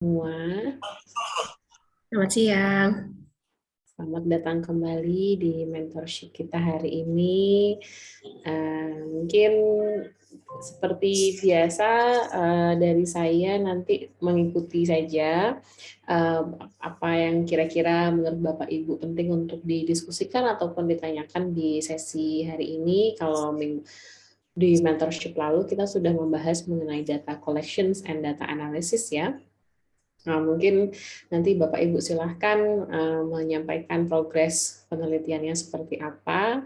Semua. Selamat siang. Selamat datang kembali di mentorship kita hari ini. Mungkin seperti biasa dari saya nanti mengikuti saja apa yang kira-kira menurut Bapak Ibu penting untuk didiskusikan ataupun ditanyakan di sesi hari ini. Kalau di mentorship lalu kita sudah membahas mengenai data collections and data analysis ya. Nah, mungkin nanti Bapak Ibu silahkan menyampaikan progres penelitiannya seperti apa.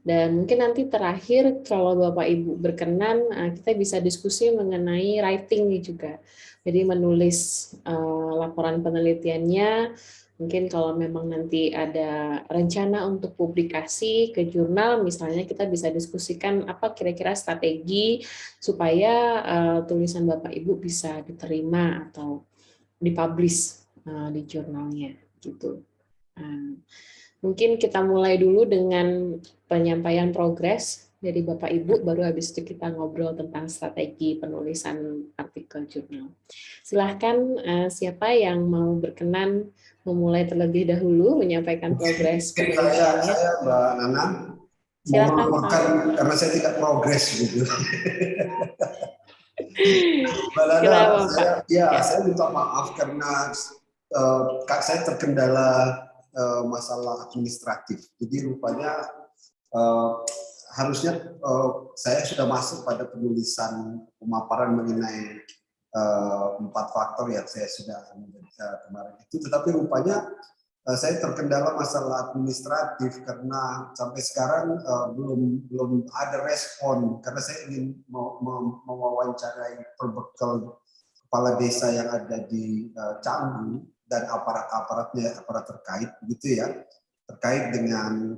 Dan mungkin nanti terakhir kalau Bapak Ibu berkenan, kita bisa diskusi mengenai writing juga. Jadi menulis laporan penelitiannya, mungkin kalau memang nanti ada rencana untuk publikasi ke jurnal, misalnya kita bisa diskusikan apa kira-kira strategi supaya tulisan Bapak Ibu bisa diterima atau dipublish di jurnalnya gitu. Mungkin kita mulai dulu dengan penyampaian progres dari Bapak Ibu, baru habis itu kita ngobrol tentang strategi penulisan artikel jurnal. Silahkan siapa yang mau berkenan memulai terlebih dahulu menyampaikan progres penelitiannya. Saya Mbak Nana, mau Silakan Pak. karena saya tidak progres gitu. Mbak Nana, Kenapa Pak? saya minta maaf karena saya terkendala masalah administratif. Jadi rupanya harusnya saya sudah masuk pada penulisan pemaparan mengenai 4 faktor yang saya sudah kemarin itu, tetapi rupanya saya terkendala masalah administratif karena sampai sekarang belum ada respon karena saya ingin mewawancarai perbekal kepala desa yang ada di Canggu dan aparat terkait begitu ya, terkait dengan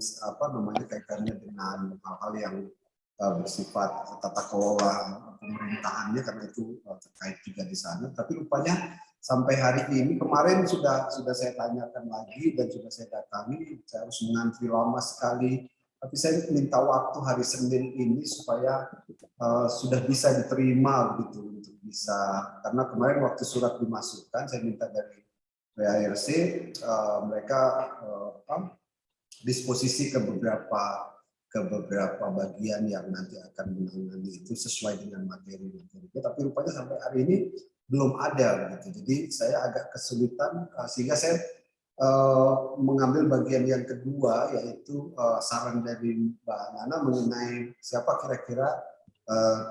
kaitannya dengan hal-hal yang bersifat tata kelola pemerintahannya karena itu terkait juga di sana. Tapi rupanya sampai hari ini, kemarin sudah saya tanyakan lagi dan sudah saya datangi, saya harus mengantri lama sekali. Tapi saya minta waktu hari Senin ini supaya sudah bisa diterima begitu untuk bisa, karena kemarin waktu surat dimasukkan saya minta dari PARC, mereka disposisi ke beberapa bagian yang nanti akan menangani itu sesuai dengan materi-materinya, tapi rupanya sampai hari ini belum ada gitu. Jadi saya agak kesulitan sehingga saya mengambil bagian yang kedua, yaitu saran dari Mbak Nana mengenai siapa kira-kira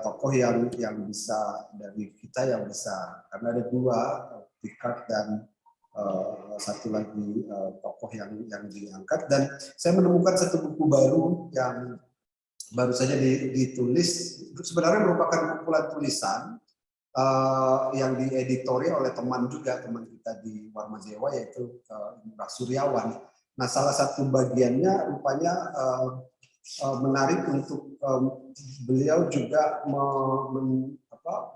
tokoh yang bisa dari kita yang bisa, karena ada 2, Picard dan satu lagi tokoh yang diangkat. Dan saya menemukan satu buku baru yang baru saja ditulis, sebenarnya merupakan kumpulan tulisan yang dieditori oleh teman kita di Warmajewa, yaitu Indra Suryawan. Nah, salah satu bagiannya rupanya menarik untuk beliau juga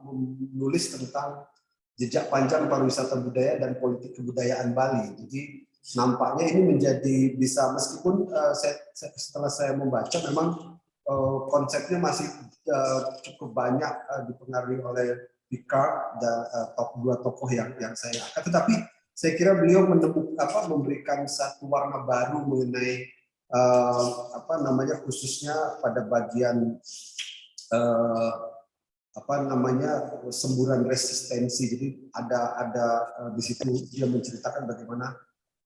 menulis tentang jejak panjang pariwisata budaya dan politik kebudayaan Bali. Jadi nampaknya ini menjadi bisa, meskipun setelah saya membaca memang konsepnya masih cukup banyak dipengaruhi oleh Picard dan 2 tokoh yang saya angkat, tetapi saya kira beliau memberikan satu warna baru mengenai khususnya pada bagian semburan resistensi. Jadi ada di situ dia menceritakan bagaimana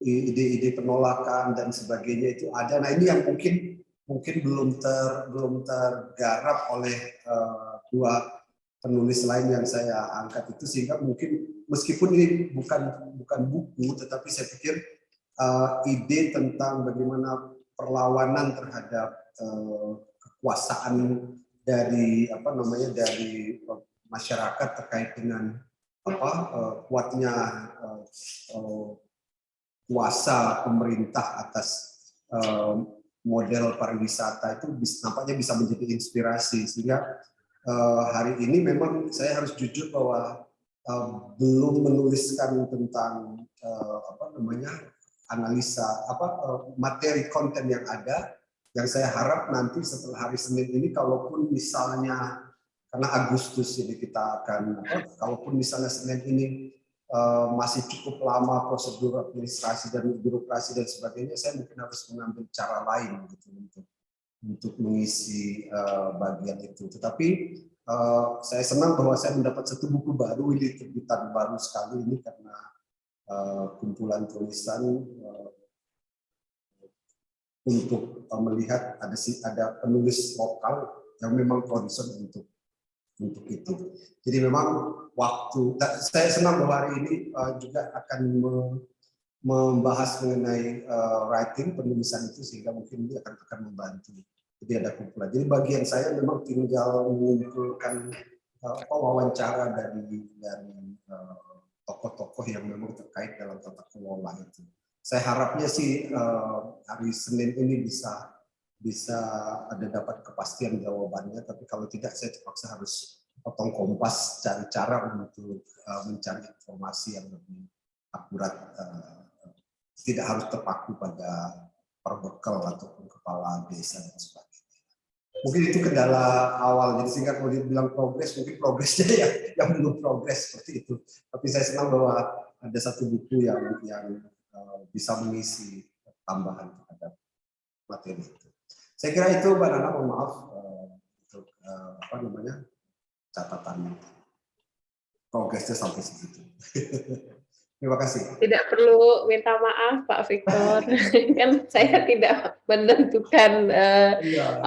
ide-ide penolakan dan sebagainya itu ada. Nah, ini yang mungkin belum tergarap oleh 2 penulis lain yang saya angkat itu, sehingga mungkin meskipun ini bukan buku, tetapi saya pikir ide tentang bagaimana perlawanan terhadap kekuasaan dari dari masyarakat terkait dengan kuatnya kuasa pemerintah atas model pariwisata itu nampaknya bisa menjadi inspirasi, sehingga hari ini memang saya harus jujur bahwa belum menuliskan tentang analisa materi konten yang ada. Yang saya harap nanti setelah hari Senin ini, kalaupun misalnya karena Agustus ini kita akan kalaupun misalnya Senin ini masih cukup lama prosedur administrasi dan birokrasi dan sebagainya, saya mungkin harus mengambil cara lain gitu untuk mengisi bagian itu. Tetapi saya senang bahwa saya mendapat satu buku baru, ini terbitan baru sekali ini karena kumpulan tulisan untuk melihat ada penulis lokal yang memang concern untuk itu. Jadi memang saya senang bahwa hari ini juga akan membahas mengenai writing, penulisan itu, sehingga mungkin ini akan membantu. Jadi ada kumpulan. Jadi bagian saya memang tinggal mengumpulkan wawancara dari tokoh-tokoh yang memang terkait dalam tata kelola itu. Saya harapnya sih hari Senin ini bisa ada dapat kepastian jawabannya, tapi kalau tidak saya terpaksa harus potong kompas cari cara untuk mencari informasi yang lebih akurat, tidak harus terpaku pada perbekal ataupun kepala desa dan sebagainya. Mungkin itu kendala awal, jadi sehingga kalau dibilang progres, mungkin progresnya yang belum progres seperti itu. Tapi saya senang bahwa ada satu buku yang bisa mengisi tambahan terhadap materi itu. Saya kira itu, Mbak Nana, mohon maaf untuk catatan progresnya sampai segitu. Terima kasih. Tidak perlu minta maaf, Pak Victor. Kan saya tidak menentukan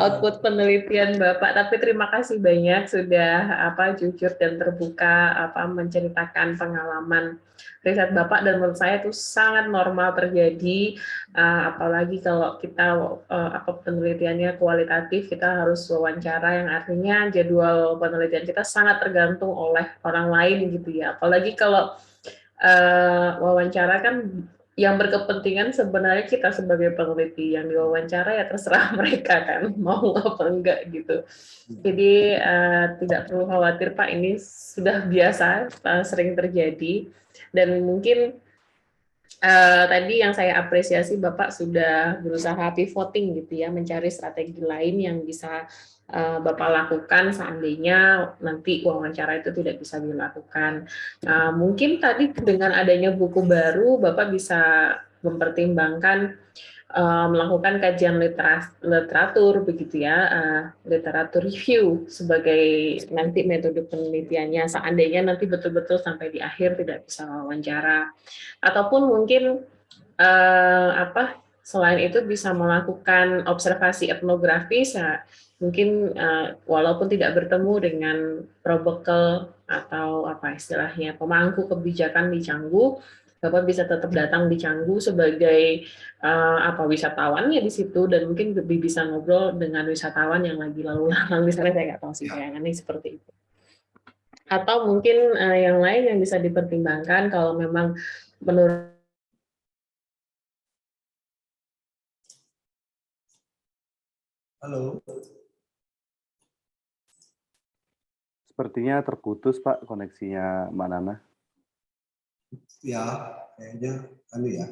output penelitian Bapak, tapi terima kasih banyak sudah jujur dan terbuka menceritakan pengalaman riset Bapak, dan menurut saya itu sangat normal terjadi, apalagi kalau kita penelitiannya kualitatif, kita harus wawancara, yang artinya jadwal penelitian kita sangat tergantung oleh orang lain gitu ya. Apalagi kalau wawancara kan yang berkepentingan sebenarnya kita sebagai peneliti, yang diwawancara ya terserah mereka kan mau apa enggak gitu. Jadi tidak perlu khawatir Pak, ini sudah biasa, sering terjadi, dan mungkin tadi yang saya apresiasi Bapak sudah berusaha pivoting gitu ya, mencari strategi lain yang bisa Bapak lakukan seandainya nanti wawancara itu tidak bisa dilakukan. Mungkin tadi dengan adanya buku baru, Bapak bisa mempertimbangkan melakukan kajian literatur begitu ya, literatur review sebagai nanti metode penelitiannya seandainya nanti betul-betul sampai di akhir tidak bisa wawancara. Ataupun mungkin selain itu bisa melakukan observasi etnografis, mungkin walaupun tidak bertemu dengan probekal atau istilahnya pemangku kebijakan di Canggu, Bapak bisa tetap datang di Canggu sebagai wisatawannya di situ, dan mungkin lebih bisa ngobrol dengan wisatawan yang lagi lalu lalang di sana. Saya nggak tahu sih bayangannya seperti itu. Atau mungkin yang lain yang bisa dipertimbangkan kalau memang menurut. Halo. Sepertinya terputus Pak koneksinya Mbak Nana. Ya, kayaknya ya.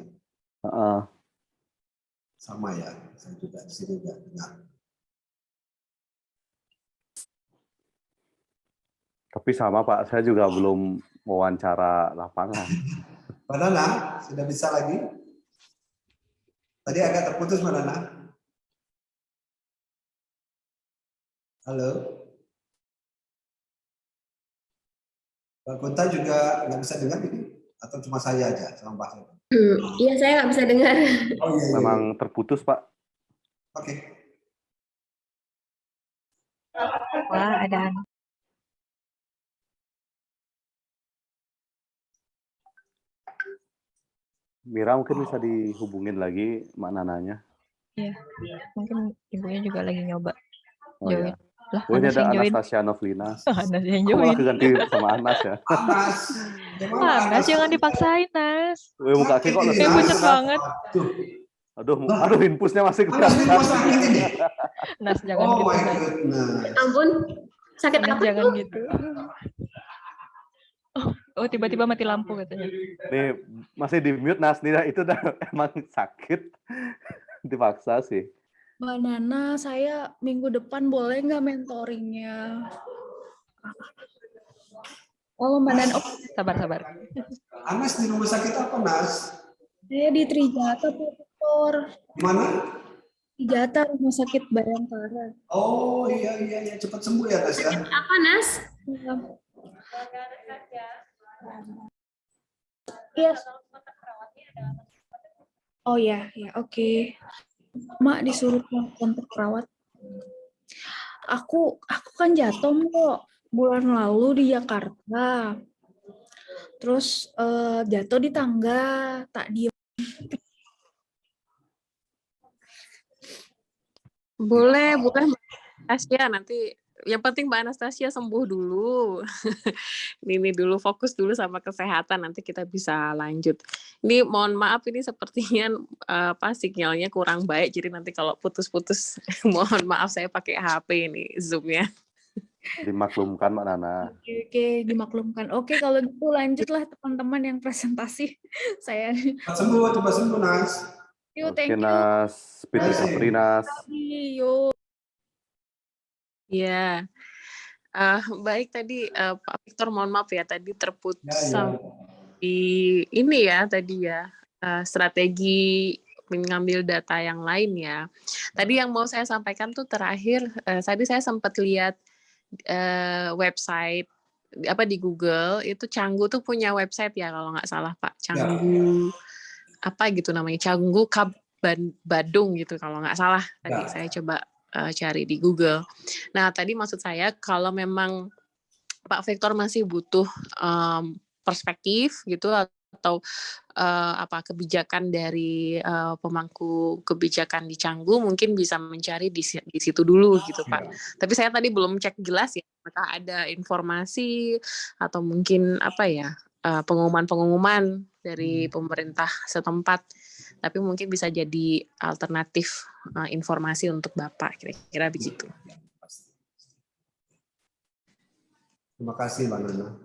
Sama ya, saya juga di sini nggak dengar. Tapi sama Pak, saya juga belum wawancara lapangan. Mbak Nana, sudah bisa lagi? Tadi agak terputus Mbak Nana. Halo. Mbak Kunta juga nggak bisa dengar ini? Atau cuma saya aja sama Mbak Nana? Iya, saya nggak bisa dengar. Oh, iya. Memang terputus Pak. Oke. Wah, ada. Mira mungkin bisa dihubungin lagi Mbak Nananya. Iya, mungkin ibunya juga lagi nyoba join. Lah, oh, ini ada Anastasia Novlina. Anas yang join. Malah ganti sama Anas ya. Anas jangan dipaksain, Nas. Wih, muka kaki kok lesu pucat banget. Aduh, infusnya masih kelihatan. Nas, jangan gitu. Ampun, sakit apa jangan gitu. Oh, tiba-tiba mati lampu katanya. Nih, masih di mute Nas, nih itu udah emang sakit. Dipaksa sih. Mbak Nana, saya minggu depan boleh nggak mentoringnya? Oh, Mbak Nana. Oh, Sabar. Anas di rumah sakit apa, Nas? saya di Trijata, Profesor. Di mana? Trijata, Rumah Sakit Bayangkara. Oh iya, cepat sembuh ya, Nas ya. Apa, Nas? Iya. Oh ya, oke. Mak disuruh kontak perawat. Aku kan jatuh kok bulan lalu di Jakarta. Terus jatuh di tangga, tak diem. Boleh Mbak Anastasia nanti. Yang penting Mbak Anastasia sembuh dulu. Ini dulu, fokus dulu sama kesehatan, nanti kita bisa lanjut. Ini mohon maaf, ini sepertinya sinyalnya kurang baik, jadi nanti kalau putus-putus, mohon maaf saya pakai HP ini, Zoom-nya. Dimaklumkan Mbak Nana. Oke, dimaklumkan. Oke, kalau gitu lanjutlah teman-teman yang presentasi. Saya. Cepat sembuh, Nas. Oke, Nas. Speed recovery, Nas. Yuk. Ya, baik tadi Pak Victor, mohon maaf ya tadi terputus di ini ya tadi ya strategi mengambil data yang lain ya. Tadi yang mau saya sampaikan tuh terakhir, tadi saya sempat lihat website di Google itu Canggu tuh punya website ya kalau nggak salah Pak, Canggu apa gitu namanya, Canggu Badung gitu kalau nggak salah tadi saya coba cari di Google. Nah, tadi maksud saya kalau memang Pak Victor masih butuh perspektif gitu atau kebijakan dari pemangku kebijakan di Canggu, mungkin bisa mencari di situ dulu gitu Pak. Tapi saya tadi belum cek jelas ya, apakah ada informasi atau mungkin pengumuman-pengumuman dari pemerintah setempat. Tapi mungkin bisa jadi alternatif informasi untuk Bapak, kira-kira begitu. Terima kasih, Mbak Nana.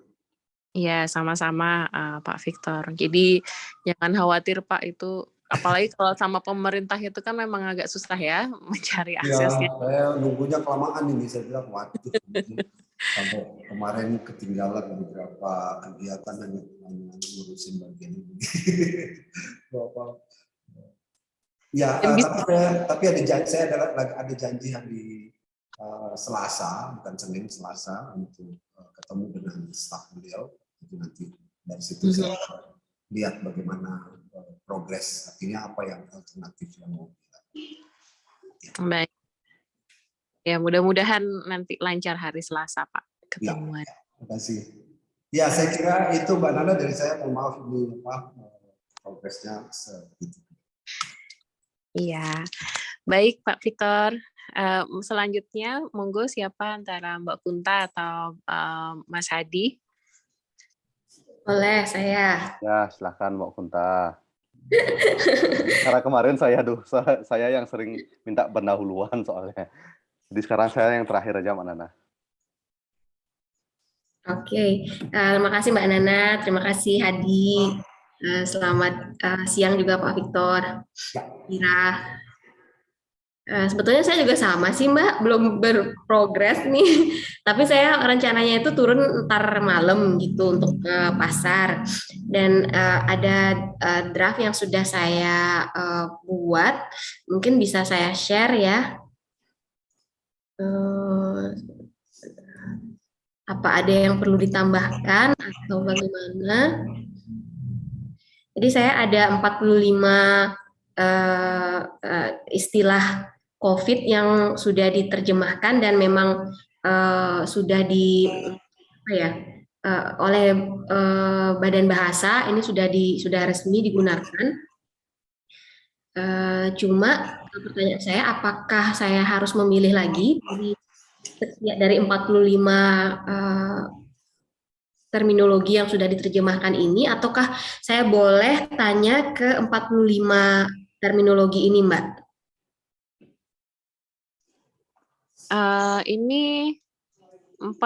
Iya, sama-sama Pak Victor. Jadi jangan khawatir Pak, itu apalagi kalau sama pemerintah itu kan memang agak susah ya mencari aksesnya. Ya, saya nunggunya kelamaan ini, saya bilang waduh. Sampai kemarin ketinggalan beberapa kegiatan hanya ngurusin bagian ini. Ya, tapi saya ada janji hari Selasa, bukan Senin, Selasa untuk ketemu dengan staf beliau. Jadi nanti dari situ saya lihat bagaimana progres, artinya apa yang alternatif yang mau kita. Baik. Ya, mudah-mudahan nanti lancar hari Selasa, Pak, ketemuan. Ya, terima kasih. Ya, saya kira itu Mbak Nana, dari saya. Mohon maaf ini progresnya segitu. Iya, baik Pak Victor. Selanjutnya, monggo siapa antara Mbak Kunta atau Mas Hadi? Boleh, saya. Ya, silahkan Mbak Kunta. Karena kemarin saya yang sering minta pendahuluan soalnya. Jadi sekarang saya yang terakhir aja, Mbak Nana. Oke, terima kasih Mbak Nana, terima kasih Hadi. Selamat siang juga Pak Victor. Kira. Sebetulnya saya juga sama sih Mbak, belum berprogres nih. Tapi saya rencananya itu turun ntar malam gitu untuk ke pasar. Dan ada draft yang sudah saya buat, mungkin bisa saya share ya. Apa ada yang perlu ditambahkan atau bagaimana? Jadi saya ada 45 istilah COVID yang sudah diterjemahkan dan memang sudah oleh Badan Bahasa, ini sudah resmi digunakan. Cuma pertanyaan saya, apakah saya harus memilih lagi dari 45 terminologi yang sudah diterjemahkan ini, ataukah saya boleh tanya ke 45 terminologi ini, Mbak? Ini 45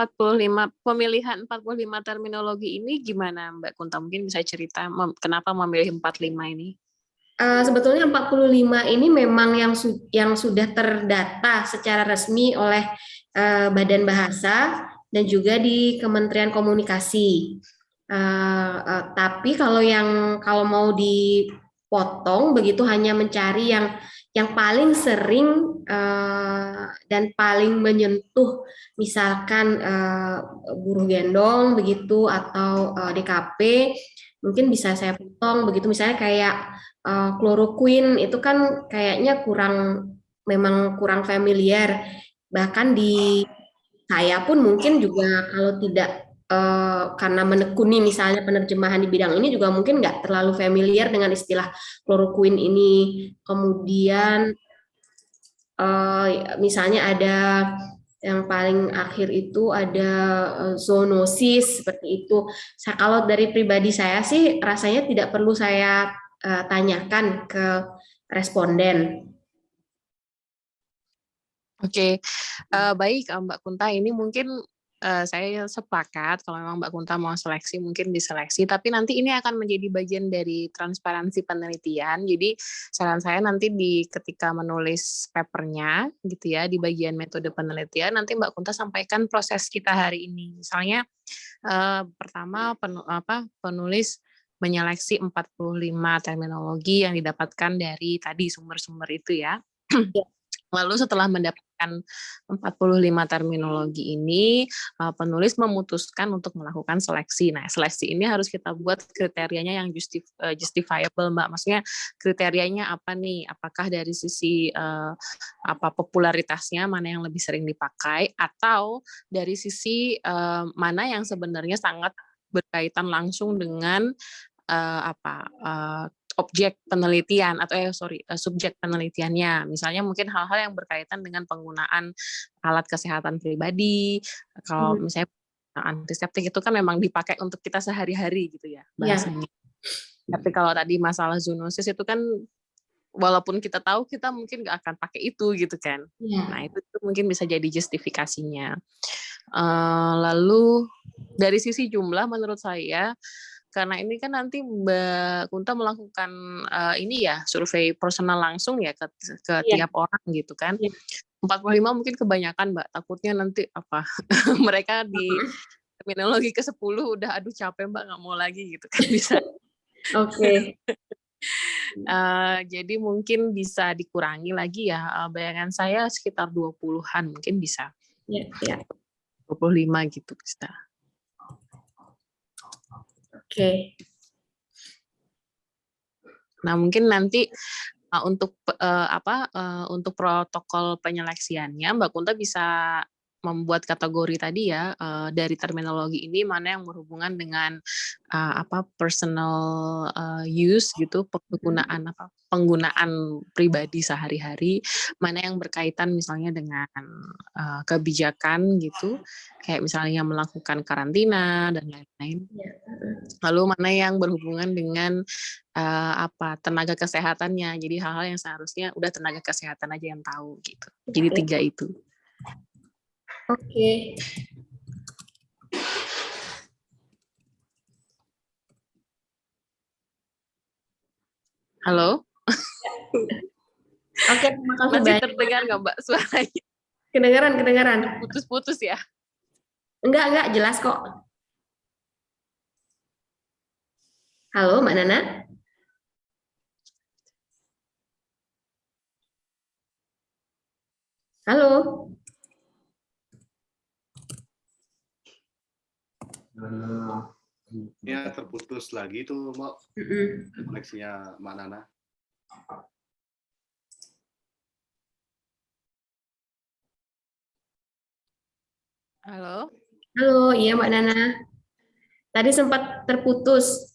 pemilihan 45 terminologi ini gimana Mbak Kunta? Mungkin bisa cerita kenapa memilih 45 ini? Sebetulnya 45 ini memang yang sudah terdata secara resmi oleh Badan Bahasa dan juga di Kementerian Komunikasi. Tapi kalau mau dipotong begitu hanya mencari yang paling sering dan paling menyentuh, misalkan buruh gendong begitu atau DKP, mungkin bisa saya potong begitu. Misalnya kayak kloroquine itu kan kayaknya memang kurang familiar. Bahkan di saya pun mungkin juga kalau tidak karena menekuni misalnya penerjemahan di bidang ini juga mungkin nggak terlalu familiar dengan istilah kloroquine ini. Kemudian misalnya ada yang paling akhir itu ada zoonosis seperti itu. Kalau dari pribadi saya sih rasanya tidak perlu saya tanyakan ke responden. Oke, baik Mbak Kunta, ini mungkin saya sepakat kalau memang Mbak Kunta mau seleksi mungkin diseleksi, tapi nanti ini akan menjadi bagian dari transparansi penelitian. Jadi saran saya nanti ketika menulis papernya gitu ya, di bagian metode penelitian nanti Mbak Kunta sampaikan proses kita hari ini. Misalnya pertama penulis menyeleksi 45 terminologi yang didapatkan dari tadi sumber-sumber itu ya. Lalu setelah mendapatkan 45 terminologi ini, penulis memutuskan untuk melakukan seleksi. Nah, seleksi ini harus kita buat kriterianya yang justifiable, Mbak. Maksudnya kriterianya apa nih? Apakah dari sisi popularitasnya mana yang lebih sering dipakai, atau dari sisi mana yang sebenarnya sangat berkaitan langsung dengan objek penelitian atau subjek penelitiannya. Misalnya mungkin hal-hal yang berkaitan dengan penggunaan alat kesehatan pribadi. Kalau misalnya antiseptik itu kan memang dipakai untuk kita sehari-hari gitu ya bahasanya. Tapi kalau tadi masalah zoonosis itu kan walaupun kita tahu kita mungkin nggak akan pakai itu gitu kan. Nah itu mungkin bisa jadi justifikasinya. Lalu dari sisi jumlah menurut saya, karena ini kan nanti Mbak Kunta melakukan survei personal langsung ya ke tiap orang gitu kan. 45 mungkin kebanyakan Mbak, takutnya nanti mereka di terminologi ke-10 udah aduh capek Mbak nggak mau lagi gitu kan bisa. Oke. Jadi mungkin bisa dikurangi lagi ya, bayangan saya sekitar 20-an mungkin bisa. Iya. 25 gitu bisa. Oke. Nah, mungkin nanti untuk protokol penyeleksiannya Mbak Kunta bisa membuat kategori tadi ya, dari terminologi ini mana yang berhubungan dengan personal use gitu, penggunaan pribadi sehari-hari, mana yang berkaitan misalnya dengan kebijakan gitu, kayak misalnya melakukan karantina dan lain-lain. Lalu mana yang berhubungan dengan tenaga kesehatannya, jadi hal-hal yang seharusnya udah tenaga kesehatan aja yang tahu gitu. Jadi 3 itu. Oke. Halo? Oke, terima kasih Masih banyak. terdengar nggak Mbak suaranya? Kedengaran. Putus-putus ya? Enggak, jelas kok. Halo, Mbak Nana? Halo? Ya terputus lagi tuh Mbak, koneksinya Mbak Nana. Halo? Halo, iya Mbak Nana. Tadi sempat terputus.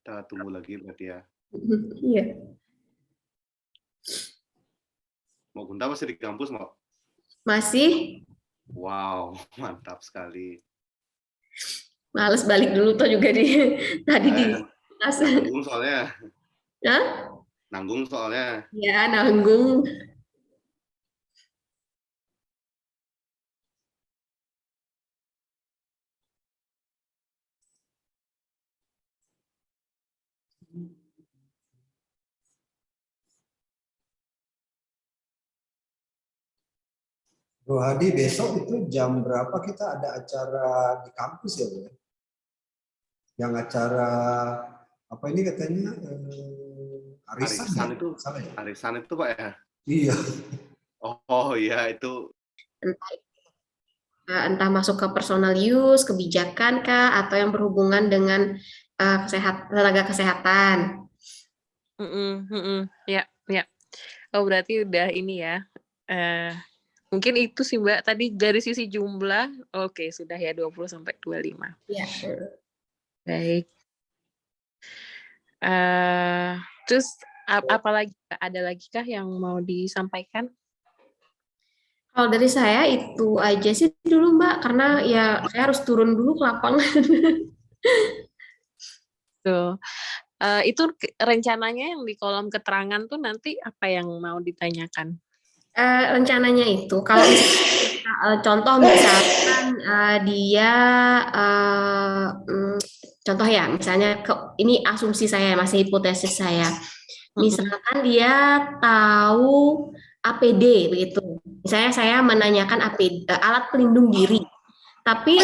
Kita tunggu lagi berarti ya. Iya. Mbak Kunta masih di kampus, Mbak? Masih? Wow, mantap sekali. Males balik dulu tuh juga di tadi di tas. Nanggung soalnya. Hah? Nanggung soalnya. Ya, nanggung. Bro Hadi, besok itu jam berapa kita ada acara di kampus ya, Bro? Yang acara apa ini katanya arisan ya? Salah ya? Arisan itu Pak ya? Iya. Oh iya itu. Entah masuk ke personal use, kebijakan kah, atau yang berhubungan dengan tenaga kesehatan. Ya, ya. Oh berarti udah ini ya. Mungkin itu sih Mbak. Tadi dari sisi jumlah, oke sudah ya 20 sampai 25. Ya. Baik. Terus apalagi ada lagi kah yang mau disampaikan? Kalau dari saya itu aja sih dulu Mbak, karena ya saya harus turun dulu ke lapangan. Tuh. Itu rencananya yang di kolom keterangan tuh nanti apa yang mau ditanyakan? Rencananya itu kalau misalnya, contoh misalkan dia contoh ya misalnya ini asumsi saya masih hipotesis saya. Misalkan dia tahu APD begitu. Misalnya saya menanyakan APD, alat pelindung diri. Tapi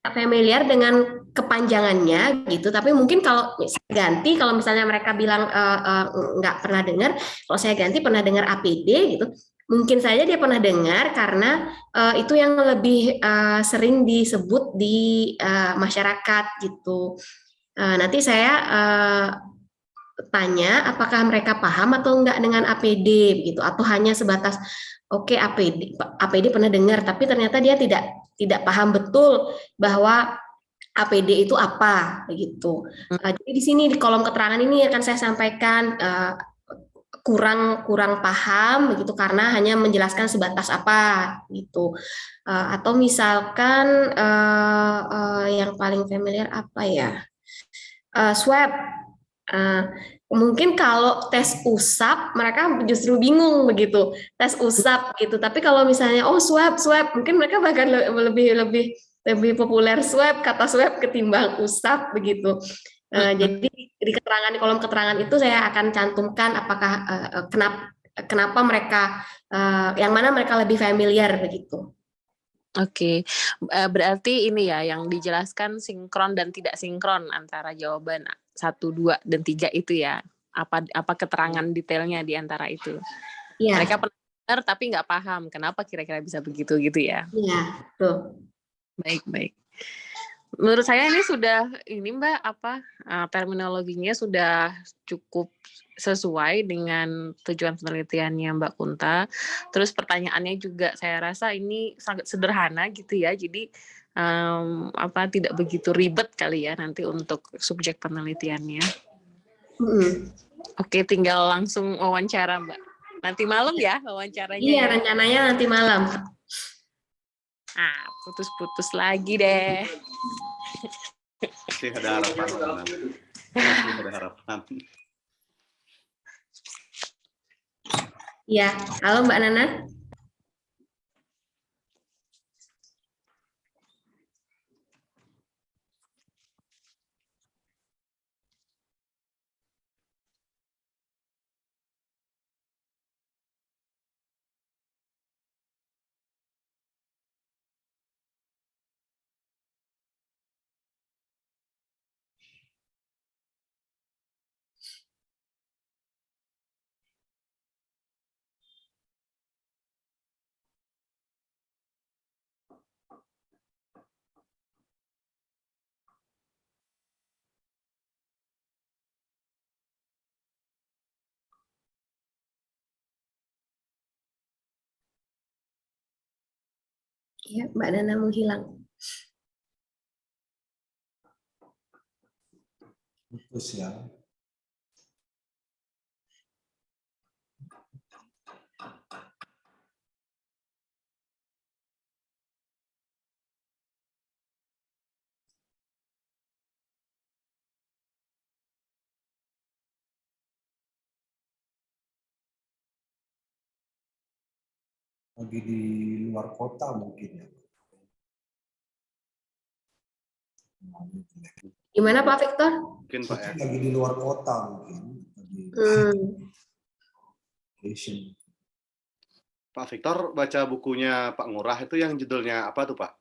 familiar dengan kepanjangannya gitu, tapi mungkin kalau saya ganti, kalau misalnya mereka bilang nggak pernah dengar, kalau saya ganti pernah dengar APD gitu, mungkin saja dia pernah dengar karena itu yang lebih sering disebut di masyarakat gitu. Nanti saya tanya apakah mereka paham atau enggak dengan APD gitu, atau hanya sebatas oke, APD pernah dengar, tapi ternyata dia tidak paham betul bahwa APD itu apa begitu. Jadi di sini di kolom keterangan ini akan saya sampaikan kurang paham begitu karena hanya menjelaskan sebatas apa gitu. Atau misalkan yang paling familiar apa ya? Swab. Mungkin kalau tes usap mereka justru bingung begitu, tes usap gitu. Tapi kalau misalnya swab mungkin mereka bahkan lebih populer swab, kata swab ketimbang usap begitu. Jadi di keterangan, di kolom keterangan itu saya akan cantumkan apakah kenapa mereka yang mana mereka lebih familiar begitu. Oke, berarti ini ya yang dijelaskan sinkron dan tidak sinkron antara jawaban 1, 2, dan 3 itu ya. Apa keterangan detailnya di antara itu. Iya. Mereka pernah dengar tapi nggak paham kenapa kira-kira bisa begitu gitu ya. Iya, betul. Baik. Menurut saya ini sudah Mbak terminologinya sudah cukup sesuai dengan tujuan penelitiannya Mbak Kunta. Terus pertanyaannya juga saya rasa ini sangat sederhana gitu ya. Jadi tidak begitu ribet kali ya nanti untuk subjek penelitiannya. Oke, tinggal langsung wawancara Mbak. Nanti malam ya wawancaranya. Iya, ya. rencananya nanti malam. Putus-putus lagi deh. Masih ada harapan. Masih ada harapan. Iya, halo Mbak Nana. Iya, Mbak Nana menghilang. Putus ya. lagi di luar kota mungkin ya. Gimana Pak Victor? Mungkin Pak ya. Lagi di luar kota mungkin. Lagi vacation. Pak Victor baca bukunya Pak Ngurah itu yang judulnya apa tuh Pak?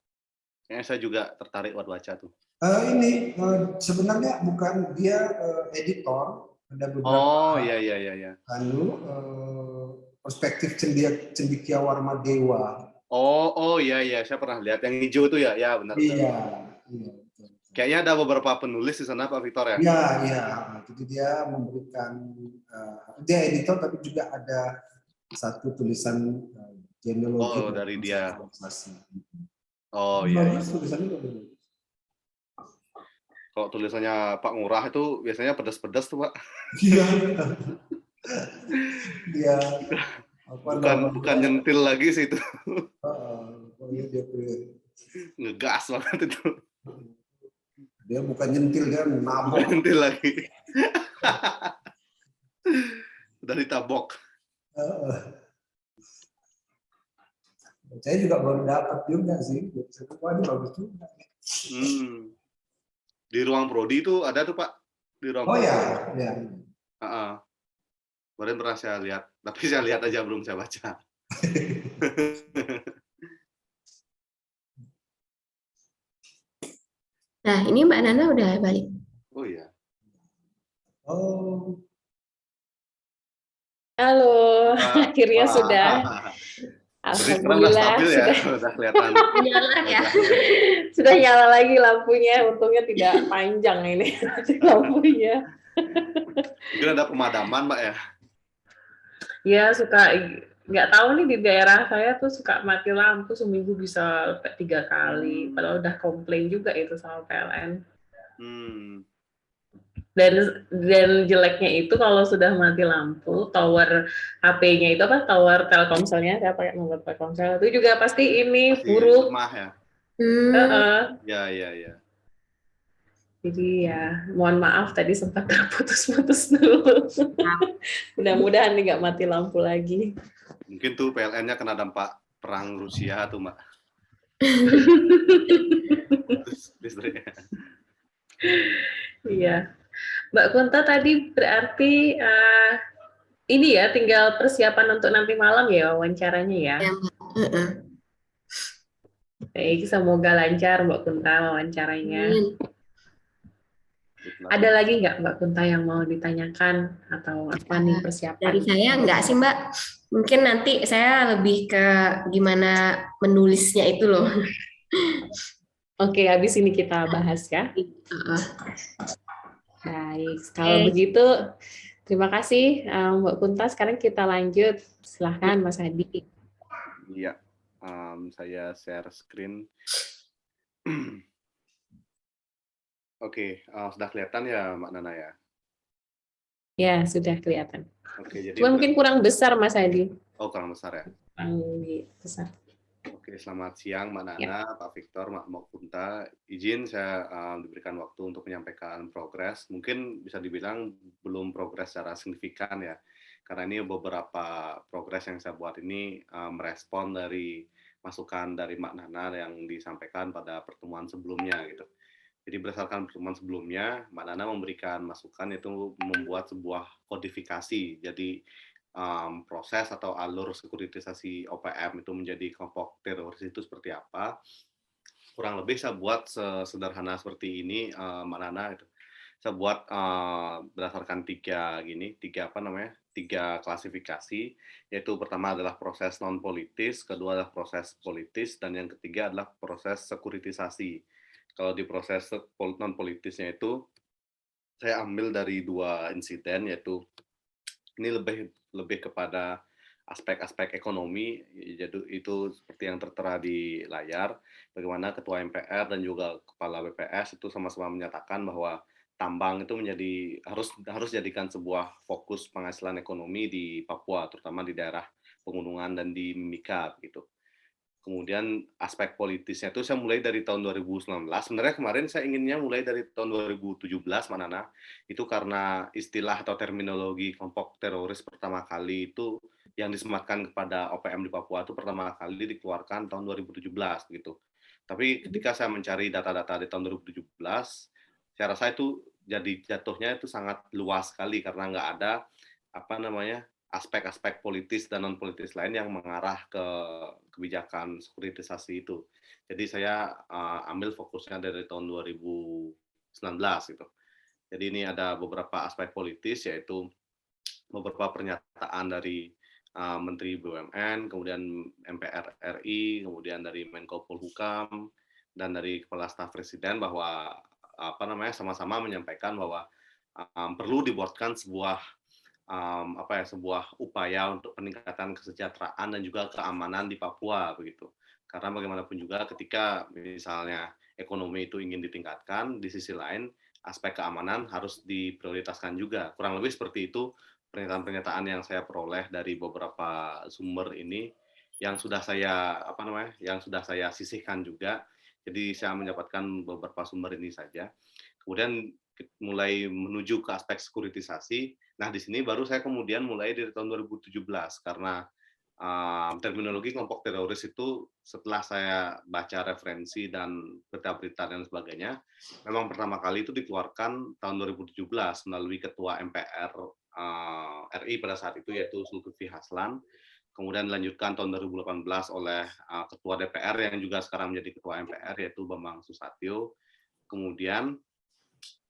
Kayaknya saya juga tertarik buat baca tuh. Ini sebenarnya bukan dia editor, ada beberapa Iya. perspektif cendekiawarma dewa. Iya, saya pernah lihat yang hijau itu ya, benar. Iya. Betul. Kayaknya ada beberapa penulis di sana Pak Victor ya. Iya. Jadi dia memberikan dia editor tapi juga ada satu tulisan genealogi dari dia. Iya. Tulisannya kalau tulisannya Pak Ngurah itu biasanya pedas-pedas tuh Pak. Iya. Dia bukan nyentil lagi sih itu. Dia ngegas banget itu. Dia bukan nyentil, dia nabok. Bukan nyentil lagi. Udah ditabok. Saya juga baru dapat juga sih. Wah, ini bagus juga. Di ruang prodi itu ada tuh Pak. Di ruang prodi. Ya. Kemarin pernah saya lihat, tapi saya lihat aja belum saya baca. Nah, ini Mbak Nana udah balik. Oh iya. Halo, akhirnya sudah. Alhamdulillah sudah kelihatan. Nyala ya. Sudah nyala lagi lampunya, untungnya tidak panjang ini lampunya. Mungkin ada pemadaman Mbak ya? Ya suka, nggak tahu nih di daerah saya tuh suka mati lampu seminggu bisa 3 kali. Padahal udah komplain juga itu sama PLN. Dan jeleknya itu kalau sudah mati lampu, tower HP-nya itu tower Telkomselnya, saya pakai nomor Telkomsel itu juga pasti ini buruk. Lemah ya. Ya. Jadi ya, mohon maaf tadi sempat terputus-putus dulu. Mudah-mudahan nggak mati lampu lagi. Mungkin tuh PLN-nya kena dampak perang Rusia tuh, Mbak. Iya. Mbak Kunta tadi berarti ini ya tinggal persiapan untuk nanti malam ya wawancaranya ya. Baik, semoga lancar Mbak Kunta wawancaranya. Ada lagi nggak Mbak Kunta yang mau ditanyakan atau apa nih persiapan? Dari saya nggak sih Mbak. Mungkin nanti saya lebih ke gimana menulisnya itu loh. Oke, habis ini kita bahas ya. Baik, kalau begitu terima kasih Mbak Kunta. Sekarang kita lanjut. Silahkan Mas Hadi. Iya, saya share screen. Oke, sudah kelihatan ya Mbak Nana ya? Ya, sudah kelihatan. Oke, jadi cuma mungkin kurang besar Mas Hadi. Oh, kurang besar ya? Kurang besar. Oke, selamat siang Mbak Nana, Pak Victor, Mbak Kunta. Izin saya diberikan waktu untuk menyampaikan progres. Mungkin bisa dibilang belum progres secara signifikan ya. Karena ini beberapa progres yang saya buat ini merespon dari masukan dari Mbak Nana yang disampaikan pada pertemuan sebelumnya gitu. Jadi berdasarkan pertemuan sebelumnya, Mbak Nana memberikan masukan yaitu membuat sebuah kodifikasi. Jadi proses atau alur sekuritisasi OPM itu menjadi kelompok teroris itu seperti apa. Kurang lebih saya buat sederhana seperti ini, Mbak Nana. Gitu. Saya buat berdasarkan tiga klasifikasi, yaitu pertama adalah proses non politis, kedua adalah proses politis, dan yang ketiga adalah proses sekuritisasi. Kalau di proses non politisnya itu saya ambil dari 2 insiden, yaitu ini lebih kepada aspek-aspek ekonomi, jadi itu seperti yang tertera di layar, bagaimana Ketua MPR dan juga Kepala BPS itu sama-sama menyatakan bahwa tambang itu harus jadikan sebuah fokus penghasilan ekonomi di Papua, terutama di daerah pegunungan dan di Mimika gitu. Kemudian aspek politisnya itu saya mulai dari tahun 2019. Sebenarnya kemarin saya inginnya mulai dari tahun 2017, Mbak Nana. Itu karena istilah atau terminologi kelompok teroris pertama kali itu yang disematkan kepada OPM di Papua itu pertama kali dikeluarkan tahun 2017 gitu. Tapi ketika saya mencari data-data di tahun 2017, saya rasa itu jadi jatuhnya itu sangat luas sekali karena nggak ada aspek-aspek politis dan non politis lain yang mengarah ke kebijakan sekuritisasi itu. Jadi saya ambil fokusnya dari tahun 2019 gitu. Jadi ini ada beberapa aspek politis, yaitu beberapa pernyataan dari Menteri BUMN, kemudian MPR RI, kemudian dari Menko Polhukam, dan dari Kepala Staf Presiden bahwa sama-sama menyampaikan bahwa perlu dibuatkan sebuah sebuah upaya untuk peningkatan kesejahteraan dan juga keamanan di Papua begitu. Karena bagaimanapun juga ketika misalnya ekonomi itu ingin ditingkatkan, di sisi lain aspek keamanan harus diprioritaskan juga. Kurang lebih seperti itu pernyataan-pernyataan yang saya peroleh dari beberapa sumber ini yang sudah saya sisihkan juga. Jadi saya mendapatkan beberapa sumber ini saja. Kemudian mulai menuju ke aspek sekuritisasi. Nah, di sini baru saya kemudian mulai dari tahun 2017 karena terminologi kelompok teroris itu setelah saya baca referensi dan berita-berita dan sebagainya, memang pertama kali itu dikeluarkan tahun 2017 melalui Ketua MPR RI pada saat itu, yaitu Zulkifli Haslan. Kemudian dilanjutkan tahun 2018 oleh Ketua DPR yang juga sekarang menjadi Ketua MPR, yaitu Bambang Susatyo. Kemudian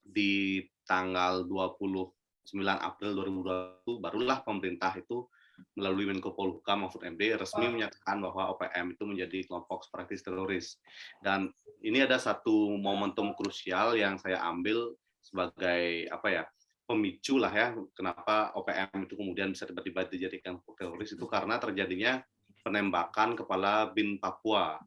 di tanggal 29 April 2020 barulah pemerintah itu melalui Menko Polhukam Mahfud MD resmi menyatakan bahwa OPM itu menjadi kelompok separatis teroris. Dan ini ada satu momentum krusial yang saya ambil sebagai pemicu lah ya kenapa OPM itu kemudian bisa tiba-tiba dijadikan kelompok teroris, itu karena terjadinya penembakan kepala BIN Papua.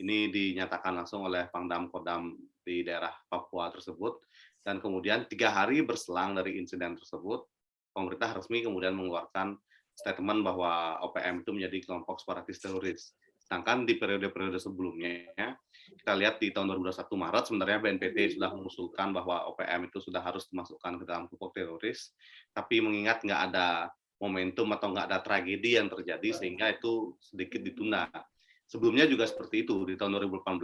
Ini dinyatakan langsung oleh Pangdam Kodam di daerah Papua tersebut. Dan kemudian 3 hari berselang dari insiden tersebut, pemerintah resmi kemudian mengeluarkan statement bahwa OPM itu menjadi kelompok separatis teroris. Sedangkan di periode-periode sebelumnya, kita lihat di tahun 2021 Maret, sebenarnya BNPT sudah mengusulkan bahwa OPM itu sudah harus dimasukkan ke dalam kelompok teroris, tapi mengingat nggak ada momentum atau nggak ada tragedi yang terjadi, sehingga itu sedikit ditunda. Sebelumnya juga seperti itu, di tahun 2018,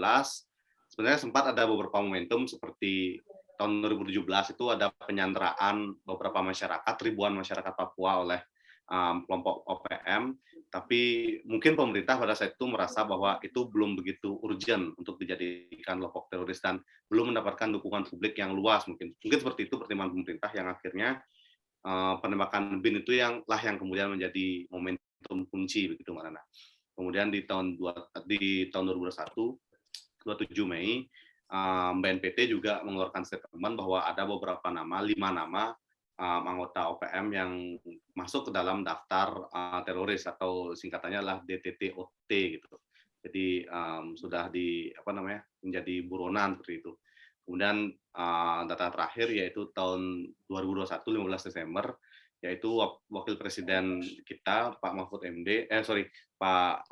sebenarnya sempat ada beberapa momentum seperti tahun 2017 itu ada penyanderaan beberapa masyarakat, ribuan masyarakat Papua oleh kelompok OPM, tapi mungkin pemerintah pada saat itu merasa bahwa itu belum begitu urgent untuk dijadikan kelompok teroris dan belum mendapatkan dukungan publik yang luas. Mungkin seperti itu pertimbangan pemerintah yang akhirnya penembakan BIN itu yang kemudian menjadi momentum kunci begitu, Mbak Nana. Kemudian di tahun 2021, 27 Mei, BNPT juga mengeluarkan statement bahwa ada beberapa nama, 5 nama anggota OPM yang masuk ke dalam daftar teroris atau singkatannya adalah DTT-OT gitu. Jadi sudah menjadi buronan seperti itu. Kemudian data terakhir yaitu tahun 2021 15 Desember, yaitu Wakil Presiden kita Pak Mahfud MD, Pak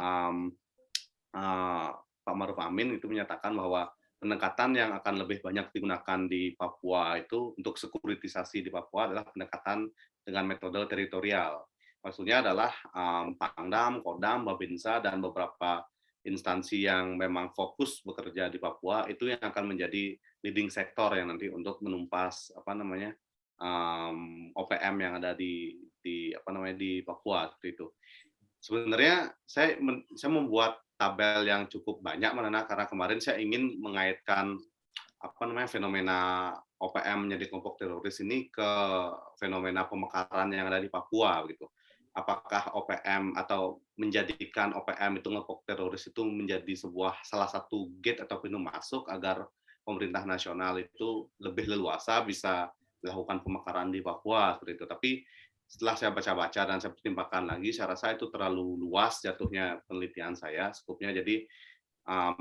Maruf Amin itu menyatakan bahwa pendekatan yang akan lebih banyak digunakan di Papua itu untuk sekuritisasi di Papua adalah pendekatan dengan metode teritorial. Maksudnya adalah Pangdam, Kodam, Babinsa, dan beberapa instansi yang memang fokus bekerja di Papua itu yang akan menjadi leading sektor yang nanti untuk menumpas OPM yang ada di Papua seperti itu. Sebenarnya saya membuat tabel yang cukup banyak, karena kemarin saya ingin mengaitkan fenomena OPM menjadi kelompok teroris ini ke fenomena pemekaran yang ada di Papua gitu. Apakah OPM atau menjadikan OPM itu kelompok teroris itu menjadi salah satu gate atau pintu masuk agar pemerintah nasional itu lebih leluasa bisa melakukan pemekaran di Papua seperti itu. Tapi setelah saya baca-baca dan saya pertimbangkan lagi, saya rasa itu terlalu luas jatuhnya penelitian saya, skupnya. Jadi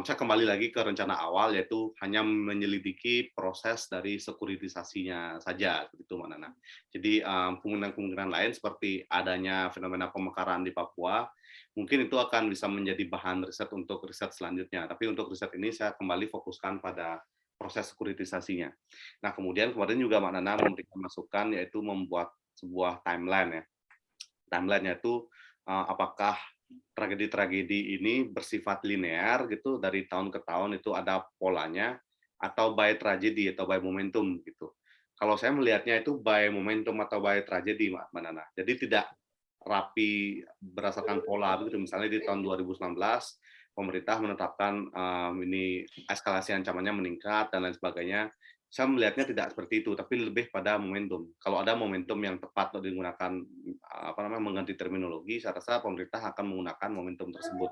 saya kembali lagi ke rencana awal, yaitu hanya menyelidiki proses dari sekuritisasinya saja, begitu Mbak Nana. Jadi kemungkinan-kemungkinan lain seperti adanya fenomena pemekaran di Papua, mungkin itu akan bisa menjadi bahan riset untuk riset selanjutnya. Tapi untuk riset ini saya kembali fokuskan pada proses sekuritisasinya. Nah, kemudian kemarin juga Mbak Nana memberikan masukan, yaitu membuat sebuah timeline ya. Timeline-nya itu apakah tragedi-tragedi ini bersifat linear gitu dari tahun ke tahun itu ada polanya, atau by tragedi atau by momentum gitu. Kalau saya melihatnya itu by momentum atau by tragedi, Mbak Nana. Jadi tidak rapi berdasarkan pola begitu. Misalnya di tahun 2019 pemerintah menetapkan ini eskalasi ancamannya meningkat dan lain sebagainya. Saya melihatnya tidak seperti itu, tapi lebih pada momentum. Kalau ada momentum yang tepat untuk digunakan mengganti terminologi, saya rasa pemerintah akan menggunakan momentum tersebut.